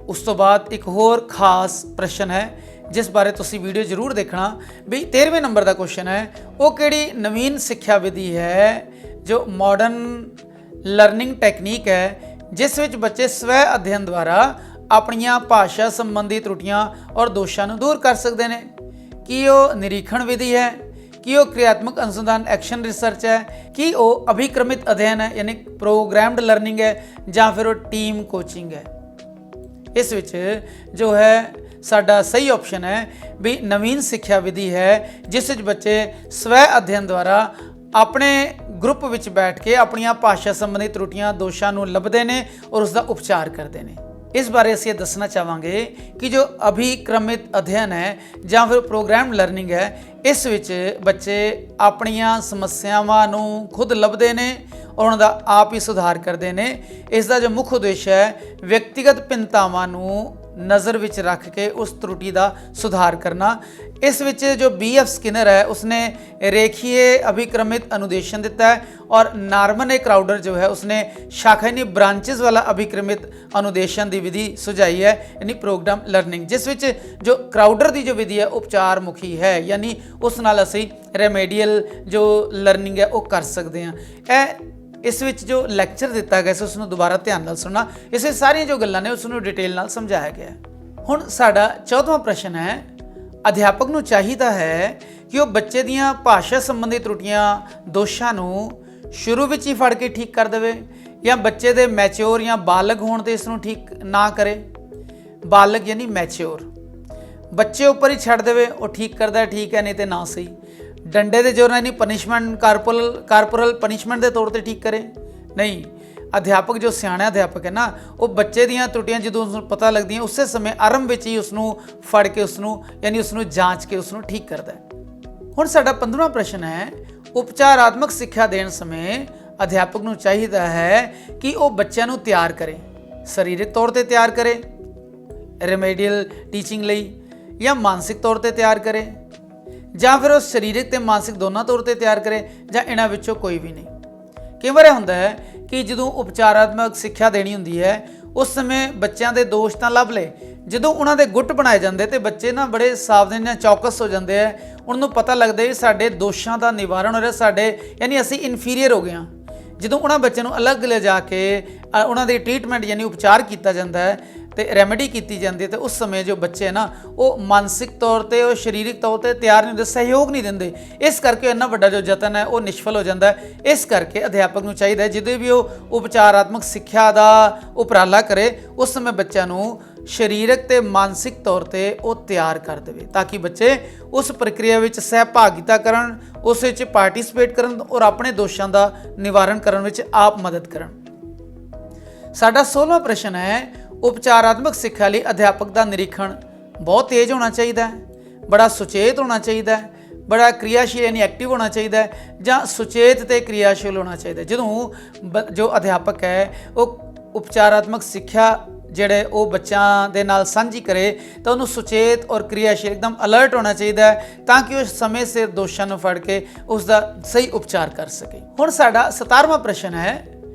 ਉਸ ਤੋਂ ਬਾਅਦ ਇੱਕ ਹੋਰ ਖਾਸ ਪ੍ਰਸ਼ਨ ਹੈ ਜਿਸ ਬਾਰੇ ਤੁਸੀਂ ਵੀਡੀਓ ਜ਼ਰੂਰ ਦੇਖਣਾ ਵੀ 13ਵੇਂ ਨੰਬਰ ਦਾ ਕੁਐਸਚਨ ਹੈ, ਉਹ ਕਿਹੜੀ ਨਵੀਨ ਸਿੱਖਿਆ ਵਿਧੀ ਹੈ ਜੋ ਮਾਡਰਨ ਲਰਨਿੰਗ ਟੈਕਨੀਕ ਹੈ ਜਿਸ ਵਿੱਚ ਬੱਚੇ ਸਵੈ ਅਧਿਐਨ ਦੁਆਰਾ ਆਪਣੀਆਂ ਭਾਸ਼ਾ ਸੰਬੰਧੀ ਤਰੁੱਟੀਆਂ ਔਰ ਦੋਸ਼ਾਂ ਨੂੰ ਦੂਰ ਕਰ ਸਕਦੇ ਨੇ। ਕੀ ਉਹ ਨਿਰੀਖਣ ਵਿਧੀ ਹੈ, ਕੀ ਉਹ ਕਿਰਿਆਤਮਕ ਅਨੁਸੰਧਾਨ ਐਕਸ਼ਨ ਰਿਸਰਚ ਹੈ, ਕੀ ਉਹ ਅਭਿਕ੍ਰਮਿਤ ਅਧਿਐਨ ਹੈ ਯਾਨੀ ਪ੍ਰੋਗਰਾਮਡ ਲਰਨਿੰਗ ਹੈ, ਜਾਂ ਫਿਰ ਉਹ ਟੀਮ ਕੋਚਿੰਗ ਹੈ। ਇਸ ਵਿੱਚ ਜੋ ਹੈ ਸਾਡਾ ਸਹੀ ਆਪਸ਼ਨ ਹੈ ਵੀ ਨਵੀਨ ਸਿੱਖਿਆ ਵਿਧੀ ਹੈ ਜਿਸ ਵਿੱਚ ਬੱਚੇ ਸਵੈ ਅਧਿਐਨ ਦੁਆਰਾ ਆਪਣੇ ਗਰੁੱਪ ਵਿੱਚ ਬੈਠ ਕੇ ਆਪਣੀਆਂ ਭਾਸ਼ਾ ਸੰਬੰਧੀ ਤਰੁੱਟੀਆਂ ਦੋਸ਼ਾਂ ਨੂੰ ਲੱਭਦੇ ਨੇ ਔਰ ਉਸ ਦਾ ਉਪਚਾਰ ਕਰਦੇ ਨੇ। ਇਸ ਬਾਰੇ ਅਸੀਂ ਇਹ ਦੱਸਣਾ ਚਾਹਾਂਗੇ ਕਿ ਜੋ ਅਭਿਕ੍ਰਮਿਤ ਅਧਿਐਨ ਹੈ ਜਾਂ ਫਿਰ ਪ੍ਰੋਗਰਾਮ ਲਰਨਿੰਗ ਹੈ, ਇਸ ਵਿੱਚ ਬੱਚੇ ਆਪਣੀਆਂ ਸਮੱਸਿਆਵਾਂ ਨੂੰ ਖੁਦ ਲੱਭਦੇ ਨੇ ਔਰ ਉਹਨਾਂ ਦਾ ਆਪ ਹੀ ਸੁਧਾਰ ਕਰਦੇ ਨੇ। ਇਸ ਦਾ ਜੋ ਮੁੱਖ ਉਦੇਸ਼ ਹੈ ਵਿਅਕਤੀਗਤ ਭਿੰਨਤਾਵਾਂ ਨੂੰ ਨਜ਼ਰ ਵਿੱਚ ਰੱਖ ਕੇ ਉਸ ਤਰੁੱਟੀ ਦਾ ਸੁਧਾਰ ਕਰਨਾ। ਇਸ ਵਿੱਚ ਜੋ BF ਸਕਿਨਰ ਹੈ ਉਸਨੇ ਰੇਖੀਏ ਅਭਿਕ੍ਰਮਿਤ ਅਨੁਦੇਸ਼ਨ ਦਿੱਤਾ ਹੈ ਔਰ ਨਾਰਮਨ ਏ ਕਰਾਊਡਰ ਜੋ ਹੈ ਉਸਨੇ ਸ਼ਾਖਾਈ ਬ੍ਰਾਂਚਿਸ ਵਾਲਾ ਅਭਿਕ੍ਰਮਿਤ ਅਨੁਦੇਸ਼ਨ ਦੀ ਵਿਧੀ ਸੁਝਾਈ ਹੈ ਯਾਨੀ ਪ੍ਰੋਗਰਾਮ ਲਰਨਿੰਗ, ਜਿਸ ਵਿੱਚ ਜੋ ਕਰਾਊਡਰ ਦੀ ਜੋ ਵਿਧੀ ਹੈ ਉਪਚਾਰ ਮੁਖੀ ਹੈ ਯਾਨੀ ਉਸ ਨਾਲ ਅਸੀਂ ਰੈਮੇਡੀਅਲ ਜੋ ਲਰਨਿੰਗ ਹੈ ਉਹ ਕਰ ਸਕਦੇ ਹਾਂ। ਇਸ ਵਿੱਚ ਜੋ ਲੈਕਚਰ ਦਿੱਤਾ ਗਿਆ ਸੀ ਉਸ ਨੂੰ ਦੁਬਾਰਾ ਧਿਆਨ ਨਾਲ ਸੁਣਨਾ। ਇਸ ਵਿੱਚ ਸਾਰੀਆਂ ਜੋ ਗੱਲਾਂ ਨੇ ਉਸ ਨੂੰ ਡਿਟੇਲ ਨਾਲ ਸਮਝਾਇਆ ਗਿਆ। ਹੁਣ ਸਾਡਾ 14ਵਾਂ ਪ੍ਰਸ਼ਨ ਹੈ, ਅਧਿਆਪਕ ਨੂੰ ਚਾਹੀਦਾ ਹੈ ਕਿ ਉਹ ਬੱਚੇ ਦੀਆਂ ਭਾਸ਼ਾ ਸੰਬੰਧੀ ਤਰੁੱਟੀਆਂ ਦੋਸ਼ਾਂ ਨੂੰ ਸ਼ੁਰੂ ਵਿੱਚ ਹੀ ਫੜ ਕੇ ਠੀਕ ਕਰ ਦੇਵੇ ਜਾਂ ਬੱਚੇ ਦੇ ਮੈਚਿਓਰ ਜਾਂ ਬਾਲਗ ਹੋਣ ਤੇ ਇਸ ਨੂੰ ਠੀਕ ਨਾ ਕਰੇ। ਬਾਲਗ ਯਾਨੀ ਮੈਚਿਓਰ, ਬੱਚੇ ਉੱਪਰ ਹੀ ਛੱਡ ਦੇਵੇ, ਉਹ ਠੀਕ ਕਰਦਾ ਠੀਕ ਹੈ, ਨਹੀਂ ਤੇ ਨਾ ਸਹੀ। ਡੰਡੇ ਦੇ ਜ਼ੋਰ ਨਾਲ ਨਹੀਂ, ਪਨਿਸ਼ਮੈਂਟ ਕਾਰਪੋਰਲ ਪਨਿਸ਼ਮੈਂਟ ਦੇ ਤੌਰ ਤੇ ਠੀਕ ਕਰੇ, ਨਹੀਂ। ਅਧਿਆਪਕ ਜੋ ਸਿਆਣਾ ਅਧਿਆਪਕ ਹੈ ਨਾ, ਉਹ ਬੱਚੇ ਦੀਆਂ ਤਰੁੱਟੀਆਂ ਜਦੋਂ ਉਸ ਨੂੰ ਪਤਾ ਲੱਗਦੀਆਂ ਉਸੇ ਸਮੇਂ ਆਰੰਭ ਵਿੱਚ ਹੀ ਉਸ ਨੂੰ ਫੜ ਕੇ ਉਸ ਨੂੰ ਯਾਨੀ ਉਸ ਨੂੰ ਜਾਂਚ ਕੇ ਉਸ ਨੂੰ ਠੀਕ ਕਰਦਾ ਹੈ। ਹੁਣ ਸਾਡਾ 15ਵਾਂ ਪ੍ਰਸ਼ਨ ਹੈ, ਉਪਚਾਰਾਤਮਕ ਸਿੱਖਿਆ ਦੇਣ ਸਮੇਂ ਅਧਿਆਪਕ ਨੂੰ ਚਾਹੀਦਾ ਹੈ ਕਿ ਉਹ ਬੱਚਿਆਂ ਨੂੰ ਤਿਆਰ ਕਰੇ, ਸਰੀਰਕ ਤੌਰ ਤੇ ਤਿਆਰ ਕਰੇ, ਰੈਮੇਡੀਅਲ ਟੀਚਿੰਗ ਲਈ, ਜਾਂ ਮਾਨਸਿਕ ਤੌਰ ਤੇ ਤਿਆਰ ਕਰੇ, ਜਾਂ ਫਿਰ ਉਹ ਸਰੀਰਕ ਤੇ ਮਾਨਸਿਕ ਦੋਨਾਂ ਤੌਰ ਤੇ ਤਿਆਰ ਕਰੇ, ਜਾਂ ਇਹਨਾਂ ਵਿੱਚੋਂ ਕੋਈ ਵੀ ਨਹੀਂ। ਕਈ ਵਾਰ ਇਹ ਹੁੰਦਾ ਹੈ ਕਿ ਜਦੋਂ ਉਪਚਾਰਾਤਮਕ ਸਿੱਖਿਆ ਦੇਣੀ ਹੁੰਦੀ ਹੈ ਉਸ ਸਮੇਂ ਬੱਚਿਆਂ ਦੇ ਦੋਸ਼ ਤਾਂ ਲੱਭ ਲਏ, ਜਦੋਂ ਉਹਨਾਂ ਦੇ ਗੁੱਟ ਬਣਾਏ ਜਾਂਦੇ ਤੇ ਬੱਚੇ ਨਾ ਬੜੇ ਸਾਵਧਾਨ ਨਾਲ ਚੌਕਸ ਹੋ ਜਾਂਦੇ ਆ। ਉਹਨਾਂ ਨੂੰ ਪਤਾ ਲੱਗਦਾ ਕਿ ਸਾਡੇ ਦੋਸ਼ਾਂ ਦਾ ਨਿਵਾਰਨ ਹੋ ਰਿਹਾ, ਸਾਡੇ ਯਾਨੀ ਅਸੀਂ ਇਨਫੀਰੀਅਰ ਹੋ ਗਏ ਹਾਂ। ਜਦੋਂ ਉਹਨਾਂ ਬੱਚਿਆਂ ਨੂੰ ਅਲੱਗ ਲਿਜਾ ਕੇ ਉਹਨਾਂ ਦੀ ਟ੍ਰੀਟਮੈਂਟ ਯਾਨੀ ਉਪਚਾਰ ਕੀਤਾ ਜਾਂਦਾ ਹੈ ਤੇ ਰੈਮੇਡੀ ਕੀਤੀ ਜਾਂਦੀ ਹੈ, ਤੇ ਉਸ ਸਮੇਂ ਜੋ ਬੱਚੇ ਨਾ ਉਹ ਮਾਨਸਿਕ ਤੌਰ ਤੇ ਉਹ ਸਰੀਰਕ ਤੌਰ ਤੇ ਤਿਆਰ ਨਹੀਂ ਹੁੰਦੇ, ਸਹਿਯੋਗ ਨਹੀਂ ਦਿੰਦੇ। ਇਸ ਕਰਕੇ ਇੰਨਾ ਵੱਡਾ ਜੋ ਯਤਨ ਹੈ ਉਹ ਨਿਸ਼ਫਲ ਹੋ ਜਾਂਦਾ ਹੈ। ਇਸ ਕਰਕੇ ਅਧਿਆਪਕ ਨੂੰ ਚਾਹੀਦਾ ਹੈ ਜਦੋਂ ਵੀ ਉਹ ਉਪਚਾਰਾਤਮਕ ਸਿੱਖਿਆ ਦਾ ਉਪਰਾਲਾ ਕਰੇ ਉਸ ਸਮੇਂ ਬੱਚਿਆਂ ਨੂੰ ਸਰੀਰਕ ਤੇ ਮਾਨਸਿਕ ਤੌਰ ਤੇ ਉਹ ਤਿਆਰ ਕਰ ਦੇਵੇ, ਤਾਂ ਕਿ ਬੱਚੇ ਉਸ ਪ੍ਰਕਿਰਿਆ ਵਿੱਚ ਸਹਿਭਾਗਿਤਾ ਕਰਨ, ਉਸ ਵਿੱਚ ਪਾਰਟਿਸਿਪੇਟ ਕਰਨ ਔਰ ਆਪਣੇ ਦੋਸ਼ਾਂ ਦਾ ਨਿਵਾਰਨ ਕਰਨ ਵਿੱਚ ਆਪ ਮਦਦ ਕਰਨ। ਸਾਡਾ 16ਵਾਂ ਪ੍ਰਸ਼ਨ ਹੈ, ਉਪਚਾਰਾਤਮਕ ਸਿੱਖਿਆ ਲਈ ਅਧਿਆਪਕ ਦਾ ਨਿਰੀਖਣ ਬਹੁਤ ਤੇਜ਼ ਹੋਣਾ ਚਾਹੀਦਾ ਹੈ, ਬੜਾ ਸੁਚੇਤ ਹੋਣਾ ਚਾਹੀਦਾ ਹੈ, ਬੜਾ ਕਿਰਿਆਸ਼ੀਲ ਯਾਨੀ ਐਕਟਿਵ ਹੋਣਾ ਚਾਹੀਦਾ ਹੈ, ਜਾਂ ਸੁਚੇਤ ਤੇ ਕਿਰਿਆਸ਼ੀਲ ਹੋਣਾ ਚਾਹੀਦਾ। ਜਦੋਂ ਜੋ ਅਧਿਆਪਕ ਹੈ ਉਹ ਉਪਚਾਰਾਤਮਕ ਸਿੱਖਿਆ ਜਿਹੜੇ ਉਹ ਬੱਚਿਆਂ ਦੇ ਨਾਲ ਸਾਂਝੀ ਕਰੇ ਤਾਂ ਉਹਨੂੰ ਸੁਚੇਤ ਔਰ ਕਿਰਿਆਸ਼ੀਲ ਇੱਕਦਮ ਅਲਰਟ ਹੋਣਾ ਚਾਹੀਦਾ ਹੈ, ਤਾਂ ਕਿ ਉਹ ਸਮੇਂ ਸਿਰ ਦੋਸ਼ਾਂ ਨੂੰ ਫੜ ਕੇ ਉਸ ਦਾ ਸਹੀ ਉਪਚਾਰ ਕਰ ਸਕੇ। ਹੁਣ ਸਾਡਾ 17ਵਾਂ ਪ੍ਰਸ਼ਨ ਹੈ,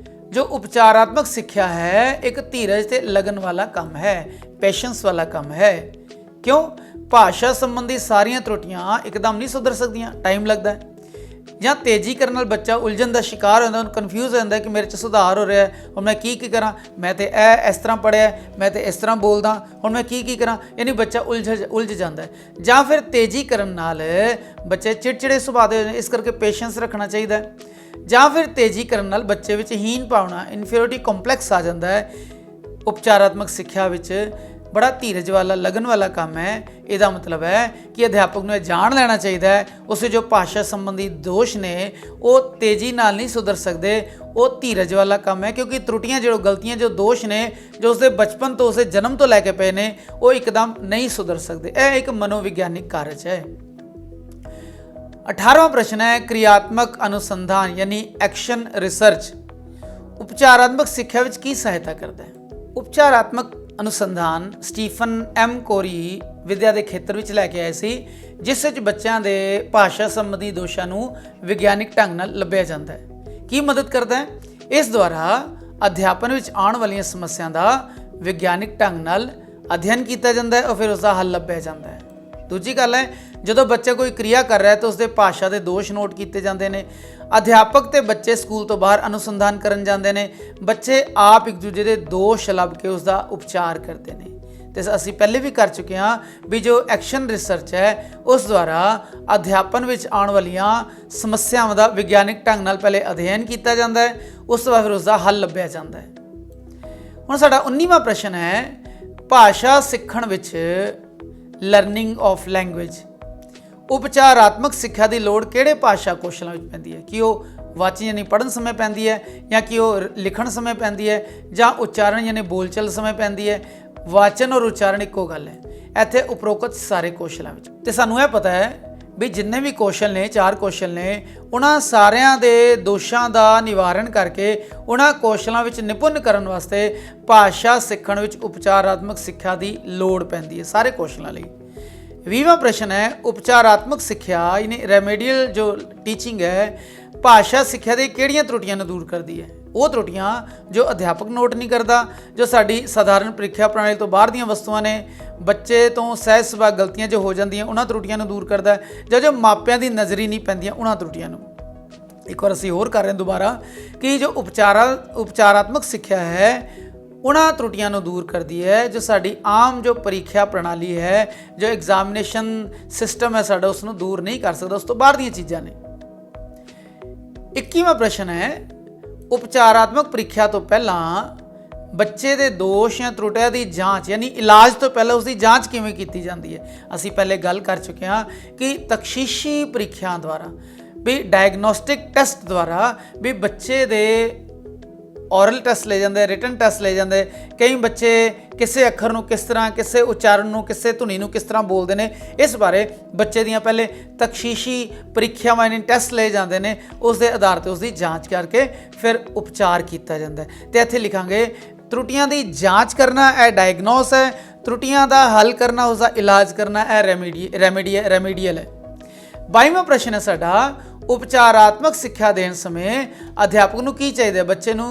ਜੋ ਉਪਚਾਰਾਤਮਕ ਸਿੱਖਿਆ ਹੈ ਇੱਕ ਧੀਰਜ ਤੇ ਲਗਨ ਵਾਲਾ ਕੰਮ ਹੈ, ਪੇਸ਼ੈਂਸ ਵਾਲਾ ਕੰਮ ਹੈ। ਕਿਉਂ? ਭਾਸ਼ਾ ਸੰਬੰਧੀ ਸਾਰੀਆਂ ਤਰੁੱਟੀਆਂ ਇੱਕਦਮ ਨਹੀਂ ਸੁਧਰ ਸਕਦੀਆਂ, ਟਾਈਮ ਲੱਗਦਾ ਹੈ। ਜਾਂ ਤੇਜ਼ੀ ਕਰਨ ਨਾਲ ਬੱਚਾ ਉਲਝਣ ਦਾ ਸ਼ਿਕਾਰ ਹੋ ਜਾਂਦਾ, ਉਹਨੂੰ ਕਨਫਿਊਜ਼ ਹੋ ਜਾਂਦਾ ਕਿ ਮੇਰੇ 'ਚ ਸੁਧਾਰ ਹੋ ਰਿਹਾ, ਹੁਣ ਮੈਂ ਕੀ ਕਰਾਂ, ਮੈਂ ਤੇ ਇਸ ਤਰ੍ਹਾਂ ਪੜ੍ਹਿਆ, ਮੈਂ ਤੇ ਇਸ ਤਰ੍ਹਾਂ ਬੋਲਦਾ, ਹੁਣ ਮੈਂ ਕੀ ਕਰਾਂ, ਯਾਨੀ ਬੱਚਾ ਉਲਝ ਜਾਂਦਾ ਹੈ। ਜਾਂ ਫਿਰ ਤੇਜ਼ੀ ਕਰਨ ਨਾਲ ਬੱਚੇ ਚਿੜਚਿੜੇ ਸੁਭਾਅ ਦੇ ਹੋ ਜਾਂਦੇ, ਇਸ ਕਰਕੇ ਪੇਸ਼ੈਂਸ ਰੱਖਣਾ ਚਾਹੀਦਾ ਹੈ। ਜਾਂ ਫਿਰ ਤੇਜ਼ੀ ਕਰਨ ਨਾਲ ਬੱਚੇ ਵਿੱਚ ਹੀਨ ਭਾਵਨਾ, ਇਨਫੀਰੀਅਰਿਟੀ ਕੰਪਲੈਕਸ ਆ ਜਾਂਦਾ ਹੈ। ਉਪਚਾਰਾਤਮਕ ਸਿੱਖਿਆ ਵਿੱਚ ਬੜਾ ਧੀਰਜ ਵਾਲਾ ਲਗਨ ਵਾਲਾ ਕੰਮ ਹੈ। ਇਹਦਾ ਮਤਲਬ ਹੈ ਕਿ ਅਧਿਆਪਕ ਨੂੰ ਇਹ ਜਾਣ ਲੈਣਾ ਚਾਹੀਦਾ ਹੈ ਉਸੇ ਜੋ ਭਾਸ਼ਾ ਸੰਬੰਧੀ ਦੋਸ਼ ਨੇ ਉਹ ਤੇਜ਼ੀ ਨਾਲ ਨਹੀਂ ਸੁਧਰ ਸਕਦੇ, ਉਹ ਧੀਰਜ ਵਾਲਾ ਕੰਮ ਹੈ, ਕਿਉਂਕਿ ਤਰੁੱਟੀਆਂ ਜੋ ਗਲਤੀਆਂ ਜੋ ਦੋਸ਼ ਨੇ ਜੋ ਉਸਦੇ ਬਚਪਨ ਤੋਂ ਉਸਦੇ ਜਨਮ ਤੋਂ ਲੈ ਕੇ ਪਏ ਨੇ ਉਹ ਇੱਕਦਮ ਨਹੀਂ ਸੁਧਰ ਸਕਦੇ। ਇਹ ਇੱਕ ਮਨੋਵਿਗਿਆਨਿਕ ਕਾਰਜ ਹੈ। 18ਵਾਂ ਪ੍ਰਸ਼ਨ ਹੈ, ਕਿਰਿਆਤਮਕ ਅਨੁਸੰਧਾਨ ਯਾਨੀ ਐਕਸ਼ਨ ਰਿਸਰਚ ਉਪਚਾਰਾਤਮਕ ਸਿੱਖਿਆ ਵਿੱਚ ਕੀ ਸਹਾਇਤਾ ਕਰਦਾ ਹੈ? ਉਪਚਾਰਾਤਮਕ ਅਨੁਸੰਧਾਨ ਸਟੀਫਨ ਐਮ ਕੋਰੀ ਵਿਦਿਆ ਦੇ ਖੇਤਰ ਵਿੱਚ ਲੈ ਕੇ ਆਏ ਸੀ, ਜਿਸ ਵਿੱਚ ਬੱਚਿਆਂ ਦੇ ਭਾਸ਼ਾ ਸੰਬੰਧੀ ਦੋਸ਼ਾਂ ਨੂੰ ਵਿਗਿਆਨਿਕ ਢੰਗ ਨਾਲ ਲੱਭਿਆ ਜਾਂਦਾ ਹੈ। ਕੀ ਮਦਦ ਕਰਦਾ ਹੈ? ਇਸ ਦੁਆਰਾ ਅਧਿਆਪਨ ਵਿੱਚ ਆਉਣ ਵਾਲੀਆਂ ਸਮੱਸਿਆ ਦਾ ਵਿਗਿਆਨਿਕ ਢੰਗ ਨਾਲ ਅਧਿਐਨ ਕੀਤਾ ਜਾਂਦਾ ਹੈ ਔਰ ਫਿਰ ਉਸ ਦਾ ਹੱਲ ਲੱਭਿਆ ਜਾਂਦਾ ਹੈ। ਦੂਜੀ ਗੱਲ ਹੈ, ਜਦੋਂ ਬੱਚਾ ਕੋਈ ਕਿਰਿਆ ਕਰ ਰਿਹਾ ਤਾਂ ਉਸਦੇ ਭਾਸ਼ਾ ਦੇ ਦੋਸ਼ ਨੋਟ ਕੀਤੇ ਜਾਂਦੇ ਨੇ। ਅਧਿਆਪਕ ਤੇ ਬੱਚੇ ਸਕੂਲ ਤੋਂ ਬਾਹਰ ਅਨੁਸੰਧਾਨ ਕਰਨ ਜਾਂਦੇ ਨੇ, ਬੱਚੇ ਆਪ ਇੱਕ ਦੂਜੇ ਦੇ ਦੋਸ਼ ਲੱਭ ਕੇ ਉਸਦਾ ਉਪਚਾਰ ਕਰਦੇ ਨੇ। ਤੇ ਅਸੀਂ ਪਹਿਲੇ ਵੀ ਕਰ ਚੁੱਕੇ ਹਾਂ ਵੀ ਜੋ ਐਕਸ਼ਨ ਰਿਸਰਚ ਹੈ ਉਸ ਦੁਆਰਾ ਅਧਿਆਪਨ ਵਿੱਚ ਆਉਣ ਵਾਲੀਆਂ ਸਮੱਸਿਆਵਾਂ ਦਾ ਵਿਗਿਆਨਿਕ ਢੰਗ ਨਾਲ ਪਹਿਲੇ ਅਧਿਐਨ ਕੀਤਾ ਜਾਂਦਾ ਹੈ, ਉਸ ਤੋਂ ਬਾਅਦ ਫਿਰ ਉਸਦਾ ਹੱਲ ਲੱਭਿਆ ਜਾਂਦਾ ਹੈ। ਹੁਣ ਸਾਡਾ 19ਵਾਂ ਪ੍ਰਸ਼ਨ ਹੈ, ਭਾਸ਼ਾ ਸਿੱਖਣ ਵਿੱਚ ਲਰਨਿੰਗ ਆਫ ਲੈਂਗੁਏਜ ਉਪਚਾਰਾਤਮਕ ਸਿੱਖਿਆ ਦੀ ਲੋੜ ਕਿਹੜੇ ਭਾਸ਼ਾ ਕੌਸ਼ਲਾਂ ਵਿੱਚ ਪੈਂਦੀ ਹੈ? ਕਿ ਉਹ ਵਾਚਨ ਯਾਨੀ ਪੜ੍ਹਨ ਸਮੇਂ ਪੈਂਦੀ ਹੈ, ਜਾਂ ਕਿ ਉਹ ਲਿਖਣ ਸਮੇਂ ਪੈਂਦੀ ਹੈ, ਜਾਂ ਉਚਾਰਨ ਯਾਨੀ ਬੋਲਚਾਲ ਸਮੇਂ ਪੈਂਦੀ ਹੈ? ਵਾਚਨ ਔਰ ਉਚਾਰਨ ਇੱਕੋ ਗੱਲ ਹੈ ਇੱਥੇ ਉਪਰੋਕਤ ਸਾਰੇ ਕੌਸ਼ਲਾਂ ਵਿੱਚ। ਤੇ ਸਾਨੂੰ ਇਹ ਪਤਾ ਹੈ ਵੀ ਜਿੰਨੇ ਵੀ ਕੌਸ਼ਲ ਨੇ, 4 ਕੌਸ਼ਲ ਨੇ, ਉਹਨਾਂ ਸਾਰਿਆਂ ਦੇ ਦੋਸ਼ਾਂ ਦਾ ਨਿਵਾਰਨ ਕਰਕੇ ਉਹਨਾਂ ਕੌਸ਼ਲਾਂ ਵਿੱਚ ਨਿਪੁੰਨ ਕਰਨ ਵਾਸਤੇ ਭਾਸ਼ਾ ਸਿੱਖਣ ਵਿੱਚ ਉਪਚਾਰਾਤਮਕ ਸਿੱਖਿਆ ਦੀ ਲੋੜ ਪੈਂਦੀ ਹੈ ਸਾਰੇ ਕੌਸ਼ਲਾਂ ਲਈ। 20ਵਾਂ ਪ੍ਰਸ਼ਨ ਹੈ, ਉਪਚਾਰਾਤਮਕ ਸਿੱਖਿਆ ਯਾਨੀ ਰੈਮੇਡੀਅਲ ਜੋ ਟੀਚਿੰਗ ਹੈ ਭਾਸ਼ਾ ਸਿੱਖਿਆ ਦੀ ਕਿਹੜੀਆਂ ਤਰੁੱਟੀਆਂ ਨੂੰ ਦੂਰ ਕਰਦੀ ਹੈ? ਉਹ ਤਰੁੱਟੀਆਂ ਜੋ ਅਧਿਆਪਕ ਨੋਟ ਨਹੀਂ ਕਰਦਾ, ਜੋ ਸਾਡੀ ਸਧਾਰਨ ਪ੍ਰੀਖਿਆ ਪ੍ਰਣਾਲੀ ਤੋਂ ਬਾਹਰ ਦੀਆਂ ਵਸਤੂਆਂ ਨੇ, ਬੱਚੇ ਤੋਂ ਸਹਿਜ ਸੁਭਾਅ ਗਲਤੀਆਂ ਜੋ ਹੋ ਜਾਂਦੀਆਂ ਉਹਨਾਂ ਤਰੁੱਟੀਆਂ ਨੂੰ ਦੂਰ ਕਰਦਾ, ਜਾਂ ਜੋ ਮਾਪਿਆਂ ਦੀ ਨਜ਼ਰੀ ਨਹੀਂ ਪੈਂਦੀਆਂ ਉਹਨਾਂ ਤਰੁੱਟੀਆਂ ਨੂੰ। ਇੱਕ ਵਾਰ ਅਸੀਂ ਹੋਰ ਕਰ ਰਹੇ ਹਾਂ ਦੁਬਾਰਾ ਕਿ ਜੋ ਉਪਚਾਰਾਤਮਕ ਸਿੱਖਿਆ ਹੈ ਉਹਨਾਂ ਤਰੁੱਟੀਆਂ ਨੂੰ ਦੂਰ ਕਰਦੀ ਹੈ ਜੋ ਸਾਡੀ ਆਮ ਜੋ ਪ੍ਰੀਖਿਆ ਪ੍ਰਣਾਲੀ ਹੈ, ਜੋ ਐਗਜ਼ਾਮੀਨੇਸ਼ਨ ਸਿਸਟਮ ਹੈ ਸਾਡਾ, ਉਸ ਨੂੰ ਦੂਰ ਨਹੀਂ ਕਰ ਸਕਦਾ, ਉਸ ਤੋਂ ਬਾਹਰ ਦੀਆਂ ਚੀਜ਼ਾਂ ਨੇ। 21ਵਾਂ ਪ੍ਰਸ਼ਨ ਹੈ, ਉਪਚਾਰਾਤਮਕ ਪ੍ਰੀਖਿਆ ਤੋਂ ਪਹਿਲਾਂ ਬੱਚੇ ਦੇ ਦੋਸ਼ ਜਾਂ ਤਰੁੱਟੀਆਂ ਦੀ ਜਾਂਚ ਯਾਨੀ ਇਲਾਜ ਤੋਂ ਪਹਿਲਾਂ ਉਸ ਦੀ ਜਾਂਚ ਕਿਵੇਂ ਕੀਤੀ ਜਾਂਦੀ ਹੈ? ਅਸੀਂ ਪਹਿਲੇ ਗੱਲ ਕਰ ਚੁੱਕੇ ਹਾਂ ਕਿ ਤਖਸ਼ੀਸ਼ੀ ਪ੍ਰੀਖਿਆ ਦੁਆਰਾ ਵੀ ਡਾਇਗਨੋਸਟਿਕ ਟੈਸਟ ਦੁਆਰਾ ਵੀ ਬੱਚੇ ਦੇ ਔਰਲ ਟੈਸਟ ਲੈ ਜਾਂਦੇ, ਰਿਟਨ ਟੈਸਟ ਲੈ ਜਾਂਦੇ। ਕਈ ਬੱਚੇ ਕਿਸੇ ਅੱਖਰ ਨੂੰ ਕਿਸ ਤਰ੍ਹਾਂ, ਕਿਸੇ ਉਚਾਰਨ ਨੂੰ, ਕਿਸੇ ਧੁਨੀ ਨੂੰ ਕਿਸ ਤਰ੍ਹਾਂ ਬੋਲਦੇ ਨੇ, ਇਸ ਬਾਰੇ ਬੱਚੇ ਦੀਆਂ ਪਹਿਲੇ ਤਖਸ਼ੀਸ਼ੀ ਪ੍ਰੀਖਿਆਵਾਂ ਯਾਨੀ ਟੈਸਟ ਲਏ ਜਾਂਦੇ ਨੇ, ਉਸ ਦੇ ਆਧਾਰ 'ਤੇ ਉਸ ਦੀ ਜਾਂਚ ਕਰਕੇ ਫਿਰ ਉਪਚਾਰ ਕੀਤਾ ਜਾਂਦਾ ਹੈ। ਅਤੇ ਇੱਥੇ ਲਿਖਾਂਗੇ ਤਰੁੱਟੀਆਂ ਦੀ ਜਾਂਚ ਕਰਨਾ ਇਹ ਡਾਇਗਨੋਸ ਹੈ, त्रुटियां का हल करना, उसका इलाज करना, यह रैमीडियल है। 22वां प्रश्न है साडा, उपचारात्मक सिक्ख्या देण समय अध्यापक नूं की चाहिए, बच्चे नूं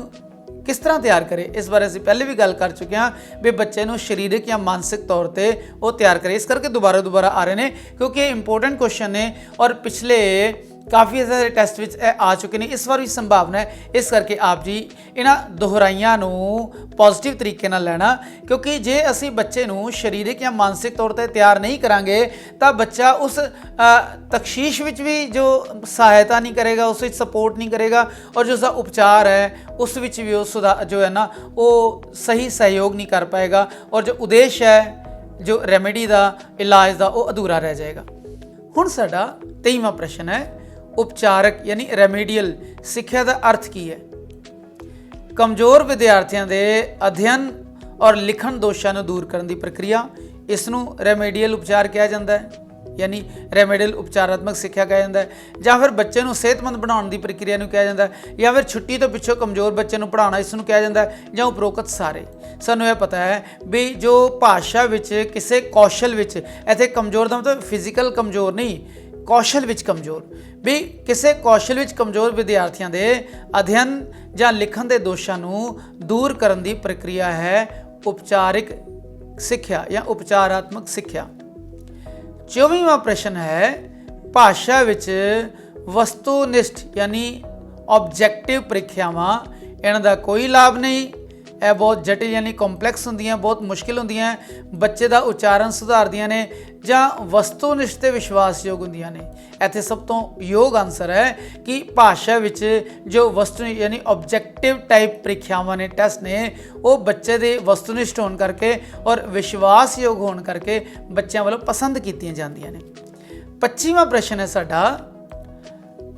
किस तरह तैयार करे। इस बारे असीं पहले भी गल कर चुके हैं भी बच्चे नूं शरीरक या मानसिक तौर पर वो तैयार करे। इस करके दोबारा आ रहे हैं क्योंकि ये इंपोर्टेंट क्वेश्चन ने और पिछले काफ़ी सारे टैसट विच आ चुके हैं, इस बार भी संभावना है। इस करके आप जी इन्हां दोहराइयां नूं पॉजिटिव तरीके नाल लैना, क्योंकि जे असी बच्चे नूं शरीरक या मानसिक तौर पर तैयार नहीं करांगे तो बच्चा उस तकशीश विच भी जो सहायता नहीं करेगा, उस विच सपोर्ट नहीं करेगा, और जो उसका उपचार है उस विच भी उस जो है ना वो सही सहयोग नहीं कर पाएगा, और जो उद्देश्य है जो रेमेडी का इलाज का वो अधूरा रह जाएगा। हुण साडा 23वां प्रश्न है, उपचारक यानी रेमेडियल सिक्ख्या का अर्थ की है। कमज़ोर विद्यार्थियों के अध्ययन और लिखण दोषां नूं दूर करने की प्रक्रिया, इसनूं रेमेडियल उपचार कहा जाता है, यानी रेमेडियल उपचारात्मक सिक्ख्या कहा जाता है। ਜਾਂ फिर बच्चे नूं सेहतमंद बनाउण दी प्रक्रिया नूं कहा जाता है, या फिर छुट्टी तो पिछों कमज़ोर बच्चे नूं पढ़ाउणा इसनूं कहा जाता है, ਜਾਂ उपरोक्त सारे। सानूं यह पता है भी जो भाषा विच किसी कौशल विच, इत्थे कमज़ोर का मतलब फिजिकल कमज़ोर नहीं, कौशल विच कमज़ोर, भी किसी कौशल विच कमज़ोर विद्यार्थियों के अध्ययन ਜਾਂ लिखण के दोषां नूं दूर करने की प्रक्रिया है उपचारिक सिक्ख्या या उपचारात्मक सिक्ख्या। 24वां प्रश्न है, भाषा विच वस्तुनिष्ठ यानी ऑब्जैक्टिव परीक्षावां इन्हां दा कोई लाभ नहीं, यह बहुत जटिल यानी कॉम्पलैक्स होंदियां, बहुत मुश्किल होंदियां, बच्चे का उच्चारण सुधारदियां ने ਜਾਂ वस्तुनिष्ठ ते विश्वासयोग होंदियां ने। इत्थे सब तो योग आंसर है कि भाषा विच जो वस्तु यानी ऑब्जैक्टिव टाइप परीक्षावां ने, टेस्ट ने, वो बच्चे दे वस्तुनिष्ठ होने करके और विश्वासयोग होने करके बच्चों वालों पसंद कीतियां जांदियां ने। 25वां प्रश्न है साडा,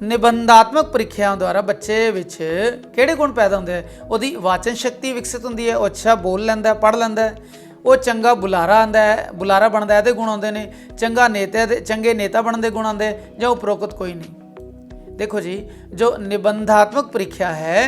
निबंधात्मक परीक्षाओं द्वारा बच्चे विच किहड़े गुण पैदा होंदे हैं। उहदी वाचन शक्ति विकसित होंदी है, वो अच्छा बोल लैंदा, पढ़ लैंदा है, वो चंगा बुलारा आंदा है, बुलारा बनता है, गुण आते हैं, चंगा नेता चंगे नेता बनने के गुण आते, या उपरोक्त कोई नहीं। देखो जी, जो निबंधात्मक परीक्षा है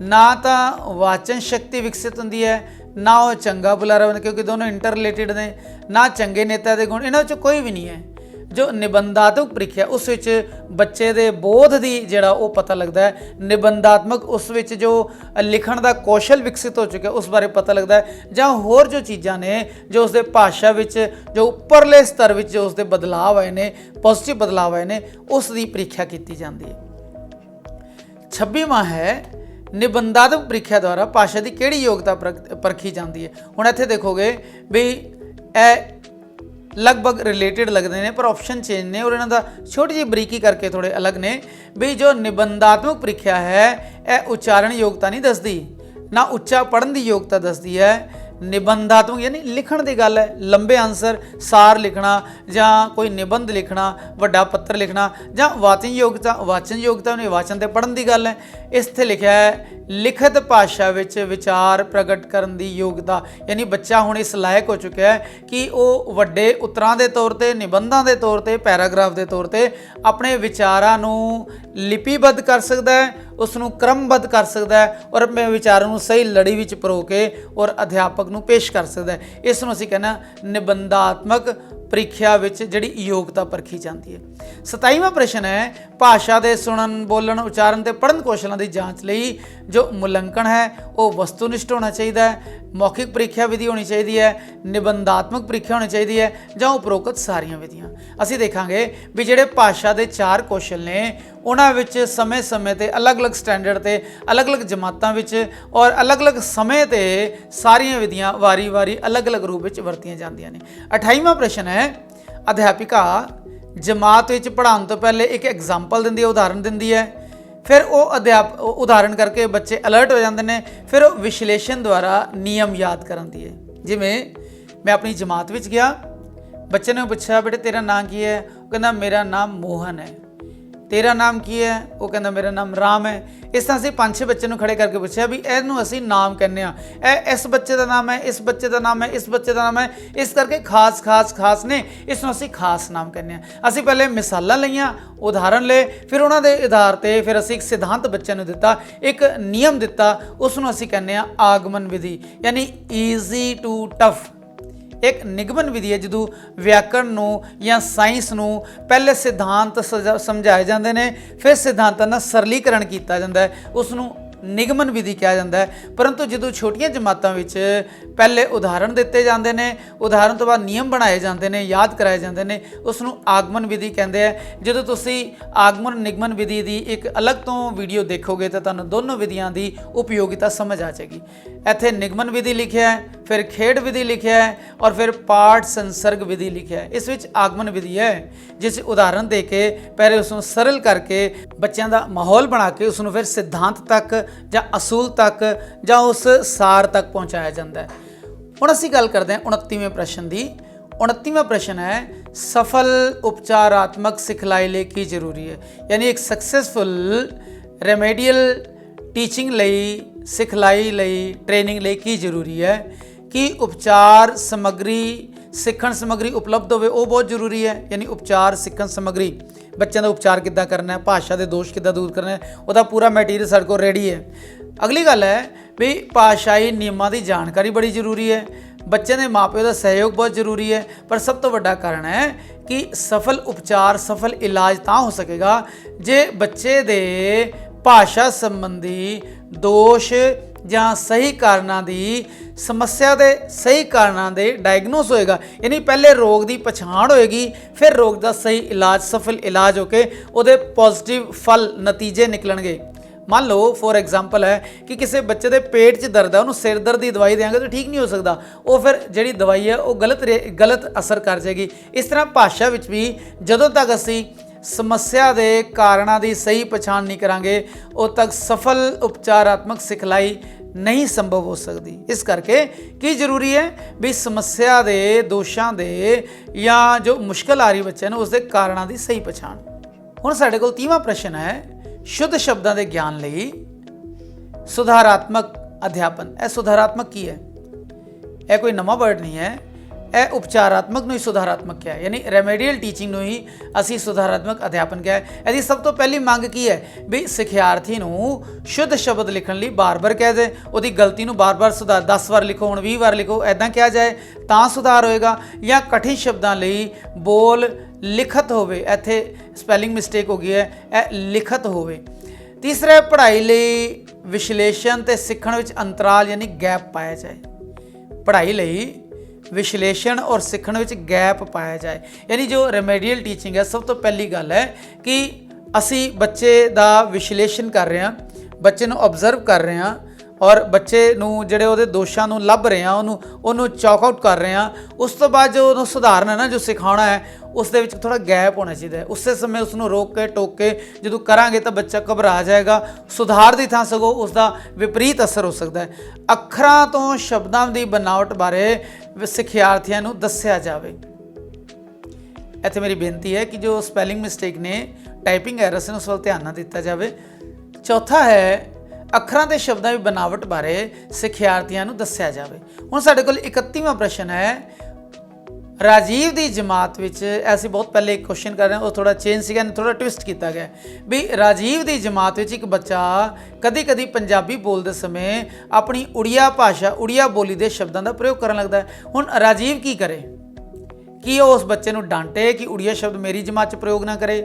ना तो वाचन शक्ति विकसित होंदी है, ना वो चंगा बुलारा बनता, क्योंकि दोनों इंटर रिलेटेड ने, ना चंगे नेता के गुण, इन्होंने कोई भी नहीं है। जो निबंधात्मक परीक्षा उस विच बच्चे दे बोध की जिहड़ा वो पता लगता है, निबंधात्मक उस विच जो लिखण का कौशल विकसित हो चुका उस बारे पता लगता है, जां होर जो चीज़ां ने जो उसके भाषा विच जो उपरले स्तर विच जो उसके बदलाव आए ने, पॉजिटिव बदलाव आए ने, उसकी परीक्षा की जाती है। 26वां है, निबंधात्मक परीक्षा द्वारा भाषा की किहड़ी योग्यता परखी जाती है। हुण इत्थे देखोगे भी लगभग रिलेटेड लगते हैं पर ऑप्शन चेंज ने, और इन्हों का छोटी जी बरीकी करके थोड़े अलग ने। भी जो निबंधात्मक परीक्षा है यह उच्चारण योग्यता नहीं दसदी, ना उच्चा पढ़न की योग्यता दसदी है। निबंधात्मक यानी लिखण की गल है, लंबे आंसर सार लिखना, ਜਾਂ कोई निबंध लिखना, वड्डा पत्र लिखना, ਜਾਂ वाचन योग्यता नहीं, वाचन ते पढ़न की गल है। इत्थे लिखा है लिखित भाषा विच विचार प्रगट करने की योग्यता, यानी बच्चा हुण इस लायक हो चुका है कि वो वड्डे उत्तरां दे तौर पर, निबंधां दे तौर पर, पैराग्राफ के तौर पर अपने विचारां नूं लिपिबद्ध कर सकता है, उसनूं क्रमबद्ध कर सकता है, और अपने विचारों नूं सही लड़ी विच परो के और अध्यापक नूं पेश कर सकता है। इस नूं असीं कहना निबंधात्मक परीक्षा विच जिहड़ी योग्यता परखी जाती है। 27वां प्रश्न है, भाषा के सुनन, बोलन, उच्चारण ते पढ़न कौशलों की जांच लई जो मुलंकन है वो वस्तुनिष्ठ होना चाहिए है, मौखिक परीक्षा विधि होनी चाहिए है, निबंधात्मक परीक्षा होनी चाहिए है, ਜਾਂ उपरोक्त सारियां विधियां। असीं देखांगे भी जिहड़े भाषा के 4 कौशल ने उन्हां विच समय समय ते अलग अलग स्टैंडर्ड ते अलग अलग जमातां विच और अलग अलग समय ते सारियां विधियां वारी वारी अलग अलग रूप विच वरतियां जांदियां ने। 28वां प्रश्न है, अध्यापिका जमात विच पढ़ाउण तो पहले एक एग्जाम्पल दिंदी है, उदाहरण दिंदी है, फिर वो उदाहरण करके बच्चे अलर्ट हो जाते हैं, फिर वो विश्लेषण द्वारा नियम याद कराती है। जिमें मैं अपनी जमात विच गया, बच्चे ने पूछा बेटे तेरा नाम की है, वो कहना मेरा नाम मोहन है। तेरा नाम की है, वो कहना मेरा नाम राम है। इस तरह से 5-6 बच्चे खड़े करके पूछा भी इनू असी नाम कहने, इस बच्चे का नाम है, इस बच्चे का नाम है, इस बच्चे का नाम है, इस करके खास खास खास ने, इसनों असी खास नाम कहने। असी पहले मिसालां लईआं, उदाहरण ले, फिर उन्होंने आधार पर फिर असी एक सिद्धांत बच्चे नूं दिता, एक नियम दिता, उसनों असी कहने आगमन विधि, यानी ईजी टू टफ। ਇੱਕ ਨਿਗਮਨ ਵਿਧੀ ਹੈ, ਜਦੋਂ ਵਿਆਕਰਣ ਨੂੰ ਜਾਂ ਸਾਇੰਸ ਨੂੰ ਪਹਿਲੇ ਸਿਧਾਂਤ ਸਮਝਾਏ ਜਾਂਦੇ ਨੇ, ਫਿਰ ਸਿਧਾਂਤਾਂ ਦਾ ਸਰਲੀਕਰਨ ਕੀਤਾ ਜਾਂਦਾ ਹੈ, ਉਸ ਨੂੰ ਨਿਗਮਨ ਵਿਧੀ ਕਿਹਾ ਜਾਂਦਾ ਹੈ। ਪਰੰਤੂ ਜਦੋਂ ਛੋਟੀਆਂ ਜਮਾਤਾਂ ਵਿੱਚ ਪਹਿਲੇ ਉਦਾਹਰਣ ਦਿੱਤੇ ਜਾਂਦੇ ਨੇ, ਉਦਾਹਰਣ ਤੋਂ ਬਾਅਦ ਨਿਯਮ ਬਣਾਏ ਜਾਂਦੇ ਨੇ, ਯਾਦ ਕਰਾਏ ਜਾਂਦੇ ਨੇ, ਉਸ ਨੂੰ ਆਗਮਨ ਵਿਧੀ ਕਹਿੰਦੇ ਆ। ਜਦੋਂ ਤੁਸੀਂ ਆਗਮਨ ਨਿਗਮਨ ਵਿਧੀ ਦੀ ਇੱਕ ਅਲੱਗ ਤੋਂ ਵੀਡੀਓ ਦੇਖੋਗੇ ਤਾਂ ਤੁਹਾਨੂੰ ਦੋਨੋਂ ਵਿਧੀਆਂ ਦੀ ਉਪਯੋਗਿਤਾ ਸਮਝ ਆ ਜਾਏਗੀ। ਇੱਥੇ ਨਿਗਮਨ ਵਿਧੀ ਲਿਖਿਆ ਹੈ, ਫਿਰ ਖੇਡ ਵਿਧੀ ਲਿਖਿਆ ਹੈ, ਔਰ ਫਿਰ ਪਾਠ ਸੰਸਰਗ ਵਿਧੀ ਲਿਖਿਆ ਹੈ। ਇਸ ਵਿੱਚ ਆਗਮਨ ਵਿਧੀ ਹੈ, ਜਿਸ ਉਦਾਹਰਣ ਦੇ ਕੇ ਪਹਿਲੇ ਉਸ ਨੂੰ ਸਰਲ ਕਰਕੇ ਬੱਚਿਆਂ ਦਾ ਮਾਹੌਲ ਬਣਾ ਕੇ ਉਸ ਨੂੰ ਫਿਰ ਸਿਧਾਂਤ ਤੱਕ ਜਾਂ ਅਸੂਲ ਤੱਕ ਜਾਂ ਉਸ ਸਾਰ ਤੱਕ ਪਹੁੰਚਾਇਆ ਜਾਂਦਾ ਹੈ। ਹੁਣ ਅਸੀਂ ਗੱਲ ਕਰਦੇ ਹਾਂ 29ਵੇਂ ਪ੍ਰਸ਼ਨ ਦੀ। 29ਵਾਂ ਪ੍ਰਸ਼ਨ ਹੈ, ਸਫਲ ਉਪਚਾਰਾਤਮਕ ਸਿਖਲਾਈ ਲਈ ਕੀ ਜ਼ਰੂਰੀ ਹੈ? ਯਾਨੀ ਇੱਕ ਸਕਸੈਸਫੁਲ ਰੈਮੇਡੀਅਲ ਟੀਚਿੰਗ ਲਈ, ਸਿਖਲਾਈ ਲਈ, ਟ੍ਰੇਨਿੰਗ ਲਈ ਕੀ ਜ਼ਰੂਰੀ ਹੈ? ਕਿ ਉਪਚਾਰ ਸਮੱਗਰੀ, ਸਿੱਖਣ ਸਮੱਗਰੀ ਉਪਲਬਧ ਹੋਵੇ, ਉਹ ਬਹੁਤ ਜ਼ਰੂਰੀ ਹੈ। ਯਾਨੀ ਉਪਚਾਰ ਸਿੱਖਣ ਸਮੱਗਰੀ, ਬੱਚਿਆਂ ਦਾ ਉਪਚਾਰ ਕਿੱਦਾਂ ਕਰਨਾ ਹੈ, ਭਾਸ਼ਾ ਦੇ ਦੋਸ਼ ਕਿੱਦਾਂ ਦੂਰ ਕਰਨਾ ਹੈ, ਉਹਦਾ ਪੂਰਾ ਮੈਟੀਰੀਅਲ ਸਾਡੇ ਕੋਲ ਰੈਡੀ ਹੈ। ਅਗਲੀ ਗੱਲ ਹੈ ਵੀ ਭਾਸ਼ਾਈ ਨਿਯਮਾਂ ਦੀ ਜਾਣਕਾਰੀ ਬੜੀ ਜ਼ਰੂਰੀ ਹੈ। ਬੱਚਿਆਂ ਦੇ ਮਾਪਿਆਂ ਦਾ ਸਹਿਯੋਗ ਬਹੁਤ ਜ਼ਰੂਰੀ ਹੈ। ਪਰ ਸਭ ਤੋਂ ਵੱਡਾ ਕਾਰਨ ਹੈ ਕਿ ਸਫਲ ਉਪਚਾਰ, ਸਫਲ ਇਲਾਜ ਤਾਂ ਹੋ ਸਕੇਗਾ ਜੇ ਬੱਚੇ ਦੇ ਭਾਸ਼ਾ ਸੰਬੰਧੀ ਦੋਸ਼ ਜਾਂ ਸਹੀ ਕਾਰਨਾਂ ਦੀ, ਸਮੱਸਿਆ ਦੇ ਸਹੀ ਕਾਰਨਾਂ ਦੇ ਡਾਇਗਨੋਸ ਹੋਏਗਾ। ਯਾਨੀ ਪਹਿਲੇ ਰੋਗ ਦੀ ਪਛਾਣ ਹੋਏਗੀ, ਫਿਰ ਰੋਗ ਦਾ ਸਹੀ ਇਲਾਜ, ਸਫਲ ਇਲਾਜ ਹੋ ਕੇ ਉਹਦੇ ਪੋਜ਼ਿਟਿਵ ਫਲ, ਨਤੀਜੇ ਨਿਕਲਣਗੇ। ਮੰਨ ਲਓ ਫੋਰ ਐਗਜ਼ਾਮਪਲ ਹੈ ਕਿ ਕਿਸੇ ਬੱਚੇ ਦੇ ਪੇਟ 'ਚ ਦਰਦ ਹੈ, ਉਹਨੂੰ ਸਿਰ ਦਰਦ ਦੀ ਦਵਾਈ ਦੇਵਾਂਗੇ ਤਾਂ ਠੀਕ ਨਹੀਂ ਹੋ ਸਕਦਾ, ਉਹ ਫਿਰ ਜਿਹੜੀ ਦਵਾਈ ਹੈ ਉਹ ਗਲਤ ਅਸਰ ਕਰ ਜਾਏਗੀ। ਇਸ ਤਰ੍ਹਾਂ ਭਾਸ਼ਾ ਵਿੱਚ ਵੀ ਜਦੋਂ ਤੱਕ ਅਸੀਂ ਸਮੱਸਿਆ ਦੇ ਕਾਰਨਾਂ ਦੀ ਸਹੀ ਪਛਾਣ ਨਹੀਂ ਕਰਾਂਗੇ, ਉਦੋਂ ਤੱਕ ਸਫਲ ਉਪਚਾਰਾਤਮਕ ਸਿਖਲਾਈ ਨਹੀਂ ਸੰਭਵ ਹੋ ਸਕਦੀ। ਇਸ ਕਰਕੇ ਕੀ ਜ਼ਰੂਰੀ ਹੈ ਵੀ ਸਮੱਸਿਆ ਦੇ, ਦੋਸ਼ਾਂ ਦੇ ਜਾਂ ਜੋ ਮੁਸ਼ਕਲ ਆ ਰਹੀ ਬੱਚੇ ਨੂੰ, ਉਸ ਦੇ ਕਾਰਨਾਂ ਦੀ ਸਹੀ ਪਛਾਣ। ਹੁਣ ਸਾਡੇ ਕੋਲ 30ਵਾਂ ਪ੍ਰਸ਼ਨ ਹੈ, ਸ਼ੁੱਧ ਸ਼ਬਦਾਂ ਦੇ ਗਿਆਨ ਲਈ ਸੁਧਾਰਾਤਮਕ ਅਧਿਆਪਨ। ਇਹ ਸੁਧਾਰਾਤਮਕ ਕੀ ਹੈ? ਇਹ ਕੋਈ ਨਵਾਂ ਵਰਡ ਨਹੀਂ ਹੈ, ਇਹ ਉਪਚਾਰਾਤਮਕ ਨੂੰ ਹੀ ਸੁਧਾਰਾਤਮਕ ਕਿਹਾ ਹੈ। ਯਾਨੀ ਰੈਮੇਡੀਅਲ ਟੀਚਿੰਗ ਨੂੰ ਹੀ ਅਸੀਂ ਸੁਧਾਰਾਤਮਕ ਅਧਿਆਪਨ ਕਿਹਾ ਹੈ। ਇਹਦੀ ਸਭ ਤੋਂ ਪਹਿਲੀ ਮੰਗ ਕੀ ਹੈ ਵੀ ਸਿਖਿਆਰਥੀ ਨੂੰ ਸ਼ੁੱਧ ਸ਼ਬਦ ਲਿਖਣ ਲਈ ਬਾਰ-ਬਾਰ ਕਹਿ ਦੇ, ਉਹਦੀ ਗਲਤੀ ਨੂੰ ਬਾਰ-ਬਾਰ ਸੁਧਾਰ, 10 ਵਾਰ ਲਿਖੋ, ਹੁਣ 20 ਵਾਰ ਲਿਖੋ, ਐਦਾਂ ਕਿਹਾ ਜਾਏ ਤਾਂ ਸੁਧਾਰ ਹੋਏਗਾ। ਜਾਂ ਕਠਿਨ ਸ਼ਬਦਾਂ ਲਈ ਬੋਲ ਲਿਖਤ ਹੋਵੇ, ਇੱਥੇ ਸਪੈਲਿੰਗ ਮਿਸਟੇਕ ਹੋ ਗਈ ਹੈ, ਇਹ ਲਿਖਤ ਹੋਵੇ। ਤੀਸਰਾ, ਪੜ੍ਹਾਈ ਲਈ ਵਿਸ਼ਲੇਸ਼ਣ ਤੇ ਸਿੱਖਣ ਵਿੱਚ ਅੰਤਰਾਲ ਯਾਨੀ ਗੈਪ ਪਾਇਆ ਜਾਏ। ਪੜ੍ਹਾਈ ਲਈ ਵਿਸ਼ਲੇਸ਼ਣ ਔਰ ਸਿੱਖਣ ਵਿੱਚ ਗੈਪ ਪਾਇਆ ਜਾਏ। ਯਾਨੀ ਜੋ ਰੈਮੇਡੀਅਲ ਟੀਚਿੰਗ ਹੈ, ਸਭ ਤੋਂ ਪਹਿਲੀ ਗੱਲ ਹੈ ਕਿ ਅਸੀਂ ਬੱਚੇ ਦਾ ਵਿਸ਼ਲੇਸ਼ਣ ਕਰ ਰਹੇ ਹਾਂ, ਬੱਚੇ ਨੂੰ ਆਬਜ਼ਰਵ ਕਰ ਰਹੇ ਹਾਂ ਔਰ ਬੱਚੇ ਨੂੰ ਜਿਹੜੇ ਉਹਦੇ ਦੋਸ਼ਾਂ ਨੂੰ ਲੱਭ ਰਹੇ ਹਾਂ, ਉਹਨੂੰ ਚੌਕ ਆਊਟ ਕਰ ਰਹੇ ਹਾਂ। ਉਸ ਤੋਂ ਬਾਅਦ ਜੋ ਉਹਨੂੰ ਸੁਧਾਰਨਾ ਹੈ ਨਾ, ਜੋ ਸਿਖਾਉਣਾ ਹੈ, ਉਸ ਦੇ ਵਿੱਚ ਥੋੜਾ ਗੈਪ ਹੋਣਾ ਚਾਹੀਦਾ ਹੈ। ਉਸੇ ਸਮੇਂ ਉਸ ਨੂੰ ਰੋਕ ਕੇ, ਟੋਕ ਕੇ ਜਦੋਂ ਕਰਾਂਗੇ ਤਾਂ ਬੱਚਾ ਘਬਰਾ ਜਾਏਗਾ, ਸੁਧਾਰ ਦੀ ਥਾਂ ਸਗੋਂ ਉਸ ਦਾ ਵਿਪਰੀਤ ਅਸਰ ਹੋ ਸਕਦਾ ਹੈ। ਅੱਖਰਾਂ ਤੋਂ ਸ਼ਬਦਾਂ ਦੀ ਬਨਾਵਟ ਬਾਰੇ ਸਿਖਿਆਰਥੀਆਂ ਨੂੰ ਦੱਸਿਆ ਜਾਵੇ। ਇੱਥੇ ਮੇਰੀ ਬੇਨਤੀ ਹੈ ਕਿ ਜੋ ਸਪੈਲਿੰਗ ਮਿਸਟੇਕ ਨੇ, ਟਾਈਪਿੰਗ ਐਰਰਸ ਨੇ, ਉਸ ਵੱਲ ਧਿਆਨ ਨਾ ਦਿੱਤਾ ਜਾਵੇ। ਚੌਥਾ ਹੈ, ਅੱਖਰਾਂ ਤੇ ਸ਼ਬਦਾਂ ਦੀ ਬਨਾਵਟ ਬਾਰੇ ਸਿਖਿਆਰਥੀਆਂ ਨੂੰ ਦੱਸਿਆ ਜਾਵੇ। ਹੁਣ ਸਾਡੇ ਕੋਲ 31ਵਾਂ ਪ੍ਰਸ਼ਨ ਹੈ, ਰਾਜੀਵ ਦੀ ਜਮਾਤ ਵਿੱਚ, ਅਸੀਂ ਬਹੁਤ ਪਹਿਲੇ ਇੱਕ ਕੁਐਸਚਨ ਕਰ ਰਹੇ ਹਾਂ, ਉਹ ਥੋੜਾ ਚੇਂਜ ਸੀਗਾ, ਥੋੜਾ ਟਵਿਸਟ ਕੀਤਾ ਗਿਆ ਵੀ ਰਾਜੀਵ ਦੀ ਜਮਾਤ ਵਿੱਚ ਇੱਕ ਬੱਚਾ ਕਦੀ ਪੰਜਾਬੀ ਬੋਲਦੇ ਸਮੇਂ ਆਪਣੀ ਉੜੀਆ ਭਾਸ਼ਾ, ਉੜੀਆ ਬੋਲੀ ਦੇ ਸ਼ਬਦਾਂ ਦਾ ਪ੍ਰਯੋਗ ਕਰਨ ਲੱਗਦਾ ਹੈ। ਹੁਣ ਰਾਜੀਵ ਕੀ ਕਰੇ? ਕੀ ਉਹ ਉਸ ਬੱਚੇ ਨੂੰ ਡਾਂਟੇ ਕਿ ਉੜੀਆ ਸ਼ਬਦ ਮੇਰੀ ਜਮਾਤ 'ਚ ਪ੍ਰਯੋਗ ਨਾ ਕਰੇ,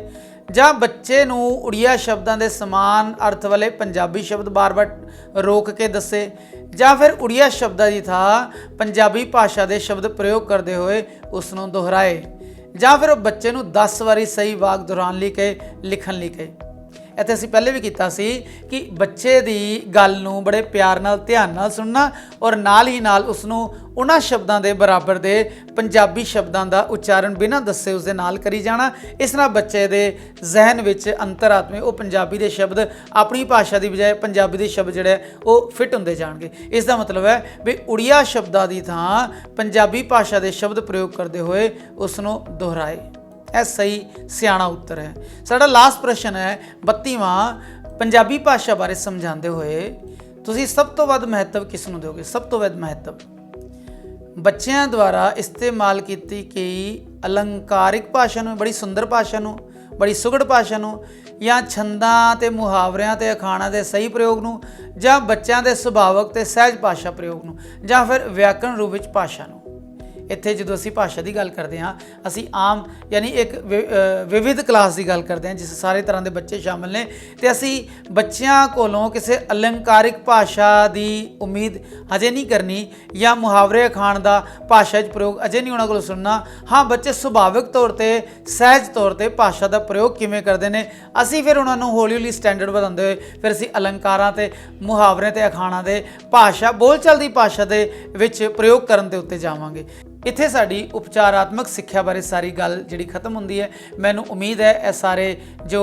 ਜਾਂ ਬੱਚੇ ਨੂੰ ਉੜੀਆ ਸ਼ਬਦਾਂ ਦੇ ਸਮਾਨ ਅਰਥ ਵਾਲੇ ਪੰਜਾਬੀ ਸ਼ਬਦ ਬਾਰ-ਬਾਰ ਰੋਕ ਕੇ ਦੱਸੇ, ਜਾਂ ਫਿਰ ਉੜੀਆ ਸ਼ਬਦਾਂ ਦੀ ਥਾਂ ਪੰਜਾਬੀ ਭਾਸ਼ਾ ਦੇ ਸ਼ਬਦ ਪ੍ਰਯੋਗ ਕਰਦੇ ਹੋਏ ਉਸ ਨੂੰ ਦੁਹਰਾਏ, ਜਾਂ ਫਿਰ ਉਹ ਬੱਚੇ ਨੂੰ 10 ਵਾਰੀ ਸਹੀ ਵਾਕ ਦੁਹਰਾਉਣ ਲਈ ਕਹੇ, ਲਿਖਣ ਲਈ ਕਹੇ। ਇੱਥੇ ਅਸੀਂ ਪਹਿਲੇ ਵੀ ਕੀਤਾ ਸੀ ਕਿ ਬੱਚੇ ਦੀ ਗੱਲ ਨੂੰ ਬੜੇ ਪਿਆਰ ਨਾਲ, ਧਿਆਨ ਨਾਲ ਸੁਣਨਾ ਔਰ ਨਾਲ ਹੀ ਨਾਲ ਉਸ ਨੂੰ ਉਹਨਾਂ ਸ਼ਬਦਾਂ ਦੇ ਬਰਾਬਰ ਦੇ ਪੰਜਾਬੀ ਸ਼ਬਦਾਂ ਦਾ ਉਚਾਰਨ ਬਿਨਾਂ ਦੱਸੇ ਉਸ ਦੇ ਨਾਲ ਕਰੀ ਜਾਣਾ। ਇਸ ਨਾਲ ਬੱਚੇ ਦੇ ਜ਼ਿਹਨ ਵਿੱਚ ਅੰਤਰਾਤਮੇ ਉਹ ਪੰਜਾਬੀ ਦੇ ਸ਼ਬਦ, ਆਪਣੀ ਭਾਸ਼ਾ ਦੀ ਬਜਾਏ ਪੰਜਾਬੀ ਦੇ ਸ਼ਬਦ ਜਿਹੜੇ ਉਹ ਫਿੱਟ ਹੁੰਦੇ ਜਾਣਗੇ। ਇਸ ਦਾ ਮਤਲਬ ਹੈ ਵੀ ਉੜੀਆ ਸ਼ਬਦਾਂ ਦੀ ਥਾਂ ਪੰਜਾਬੀ ਭਾਸ਼ਾ ਦੇ ਸ਼ਬਦ ਪ੍ਰਯੋਗ ਕਰਦੇ ਹੋਏ ਉਸ ਨੂੰ ਦੁਹਰਾਏ। ਇਹ ਸਹੀ ਸਿਆਣਾ ਉੱਤਰ ਹੈ। ਸਾਡਾ ਲਾਸਟ ਪ੍ਰਸ਼ਨ ਹੈ 32ਵਾਂ, ਪੰਜਾਬੀ ਭਾਸ਼ਾ ਬਾਰੇ ਸਮਝਾਉਂਦੇ ਹੋਏ ਤੁਸੀਂ ਸਭ ਤੋਂ ਵੱਧ ਮਹੱਤਵ ਕਿਸ ਨੂੰ ਦਿਓਗੇ? ਸਭ ਤੋਂ ਵੱਧ ਮਹੱਤਵ ਬੱਚਿਆਂ ਦੁਆਰਾ ਇਸਤੇਮਾਲ ਕੀਤੀ ਗਈ ਅਲੰਕਾਰਿਕ ਭਾਸ਼ਾ ਨੂੰ, ਬੜੀ ਸੁੰਦਰ ਭਾਸ਼ਾ ਨੂੰ, ਬੜੀ ਸੁਘੜ ਭਾਸ਼ਾ ਨੂੰ, ਜਾਂ ਛੰਦਾਂ ਤੇ ਮੁਹਾਵਰਿਆਂ ਤੇ ਅਖਾਣਾਂ ਦੇ ਸਹੀ ਪ੍ਰਯੋਗ ਨੂੰ, ਜਾਂ ਬੱਚਿਆਂ ਦੇ ਸੁਭਾਵਕ ਤੇ ਸਹਿਜ ਭਾਸ਼ਾ ਪ੍ਰਯੋਗ ਨੂੰ, ਜਾਂ ਫਿਰ ਵਿਆਕਰਣ ਰੂਪ ਵਿੱਚ ਭਾਸ਼ਾ ਨੂੰ। ਇੱਥੇ ਜਦੋਂ ਅਸੀਂ ਭਾਸ਼ਾ ਦੀ ਗੱਲ ਕਰਦੇ ਹਾਂ ਅਸੀਂ ਆਮ ਯਾਨੀ ਇੱਕ ਵਿਵਿਧ ਕਲਾਸ ਦੀ ਗੱਲ ਕਰਦੇ ਹਾਂ ਜਿਸ ਸਾਰੇ ਤਰ੍ਹਾਂ ਦੇ ਬੱਚੇ ਸ਼ਾਮਲ ਨੇ, ਤੇ ਅਸੀਂ ਬੱਚਿਆਂ ਕੋਲੋਂ ਕਿਸੇ ਅਲੰਕਾਰਿਕ ਭਾਸ਼ਾ ਦੀ ਉਮੀਦ ਅਜੇ ਨਹੀਂ ਕਰਨੀ ਜਾਂ ਮੁਹਾਵਰੇ ਅਖਾਣ ਦਾ ਭਾਸ਼ਾ 'ਚ ਪ੍ਰਯੋਗ ਅਜੇ ਨਹੀਂ ਉਹਨਾਂ ਕੋਲੋਂ ਸੁਣਨਾ। ਹਾਂ, ਬੱਚੇ ਸੁਭਾਵਿਕ ਤੌਰ ਤੇ ਸਹਿਜ ਤੌਰ ਤੇ ਭਾਸ਼ਾ ਦਾ ਪ੍ਰਯੋਗ ਕਿਵੇਂ ਕਰਦੇ ਨੇ, ਅਸੀਂ ਫਿਰ ਉਹਨਾਂ ਨੂੰ ਹੌਲੀ ਹੌਲੀ ਸਟੈਂਡਰਡ ਵਧਾਉਂਦੇ ਹੋਏ ਫਿਰ ਅਸੀਂ ਅਲੰਕਾਰਾਂ ਤੇ ਮੁਹਾਵਰਿਆਂ ਤੇ ਅਖਾਣਾਂ ਦੇ ਭਾਸ਼ਾ ਬੋਲਚਾਲ ਦੀ ਭਾਸ਼ਾ ਦੇ ਵਿੱਚ ਪ੍ਰਯੋਗ ਕਰਨ ਦੇ ਉੱਤੇ ਜਾਵਾਂਗੇ। ਇੱਥੇ ਸਾਡੀ ਉਪਚਾਰਾਤਮਕ ਸਿੱਖਿਆ ਬਾਰੇ ਸਾਰੀ ਗੱਲ ਜਿਹੜੀ ਖਤਮ ਹੁੰਦੀ ਹੈ। ਮੈਨੂੰ ਉਮੀਦ ਹੈ ਇਹ ਸਾਰੇ ਜੋ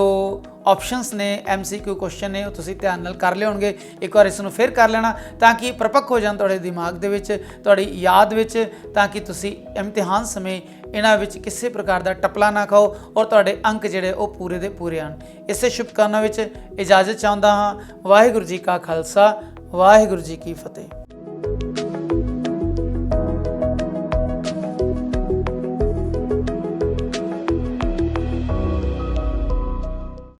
ਆਪਸ਼ਨਸ ਨੇ MCQ ਕੁਐਸਚਨ ਨੇ ਉਹ ਤੁਸੀਂ ਧਿਆਨ ਨਾਲ ਕਰ ਲਿਓਣਗੇ। ਇੱਕ ਵਾਰ ਇਸ ਨੂੰ ਫਿਰ ਕਰ ਲੈਣਾ ਤਾਂ ਕਿ ਪ੍ਰਪੱਕ ਹੋ ਜਾਣ ਤੁਹਾਡੇ ਦਿਮਾਗ ਦੇ ਵਿੱਚ, ਤੁਹਾਡੀ ਯਾਦ ਵਿੱਚ, ਤਾਂ ਕਿ ਤੁਸੀਂ ਇਮਤਿਹਾਨ ਸਮੇਂ ਇਹਨਾਂ ਵਿੱਚ ਕਿਸੇ ਪ੍ਰਕਾਰ ਦਾ ਟਪਲਾ ਨਾ ਖਾਓ ਔਰ ਤੁਹਾਡੇ ਅੰਕ ਜਿਹੜੇ ਉਹ ਪੂਰੇ ਦੇ ਪੂਰੇ ਆਉਣ। ਇਸੇ ਸ਼ੁਭਕਾਮਨਾ ਵਿੱਚ ਇਜਾਜ਼ਤ ਚਾਹੁੰਦਾ ਹਾਂ। ਵਾਹਿਗੁਰੂ ਜੀ ਕਾ ਖਾਲਸਾ, ਵਾਹਿਗੁਰੂ ਜੀ ਕੀ ਫਤਿਹ।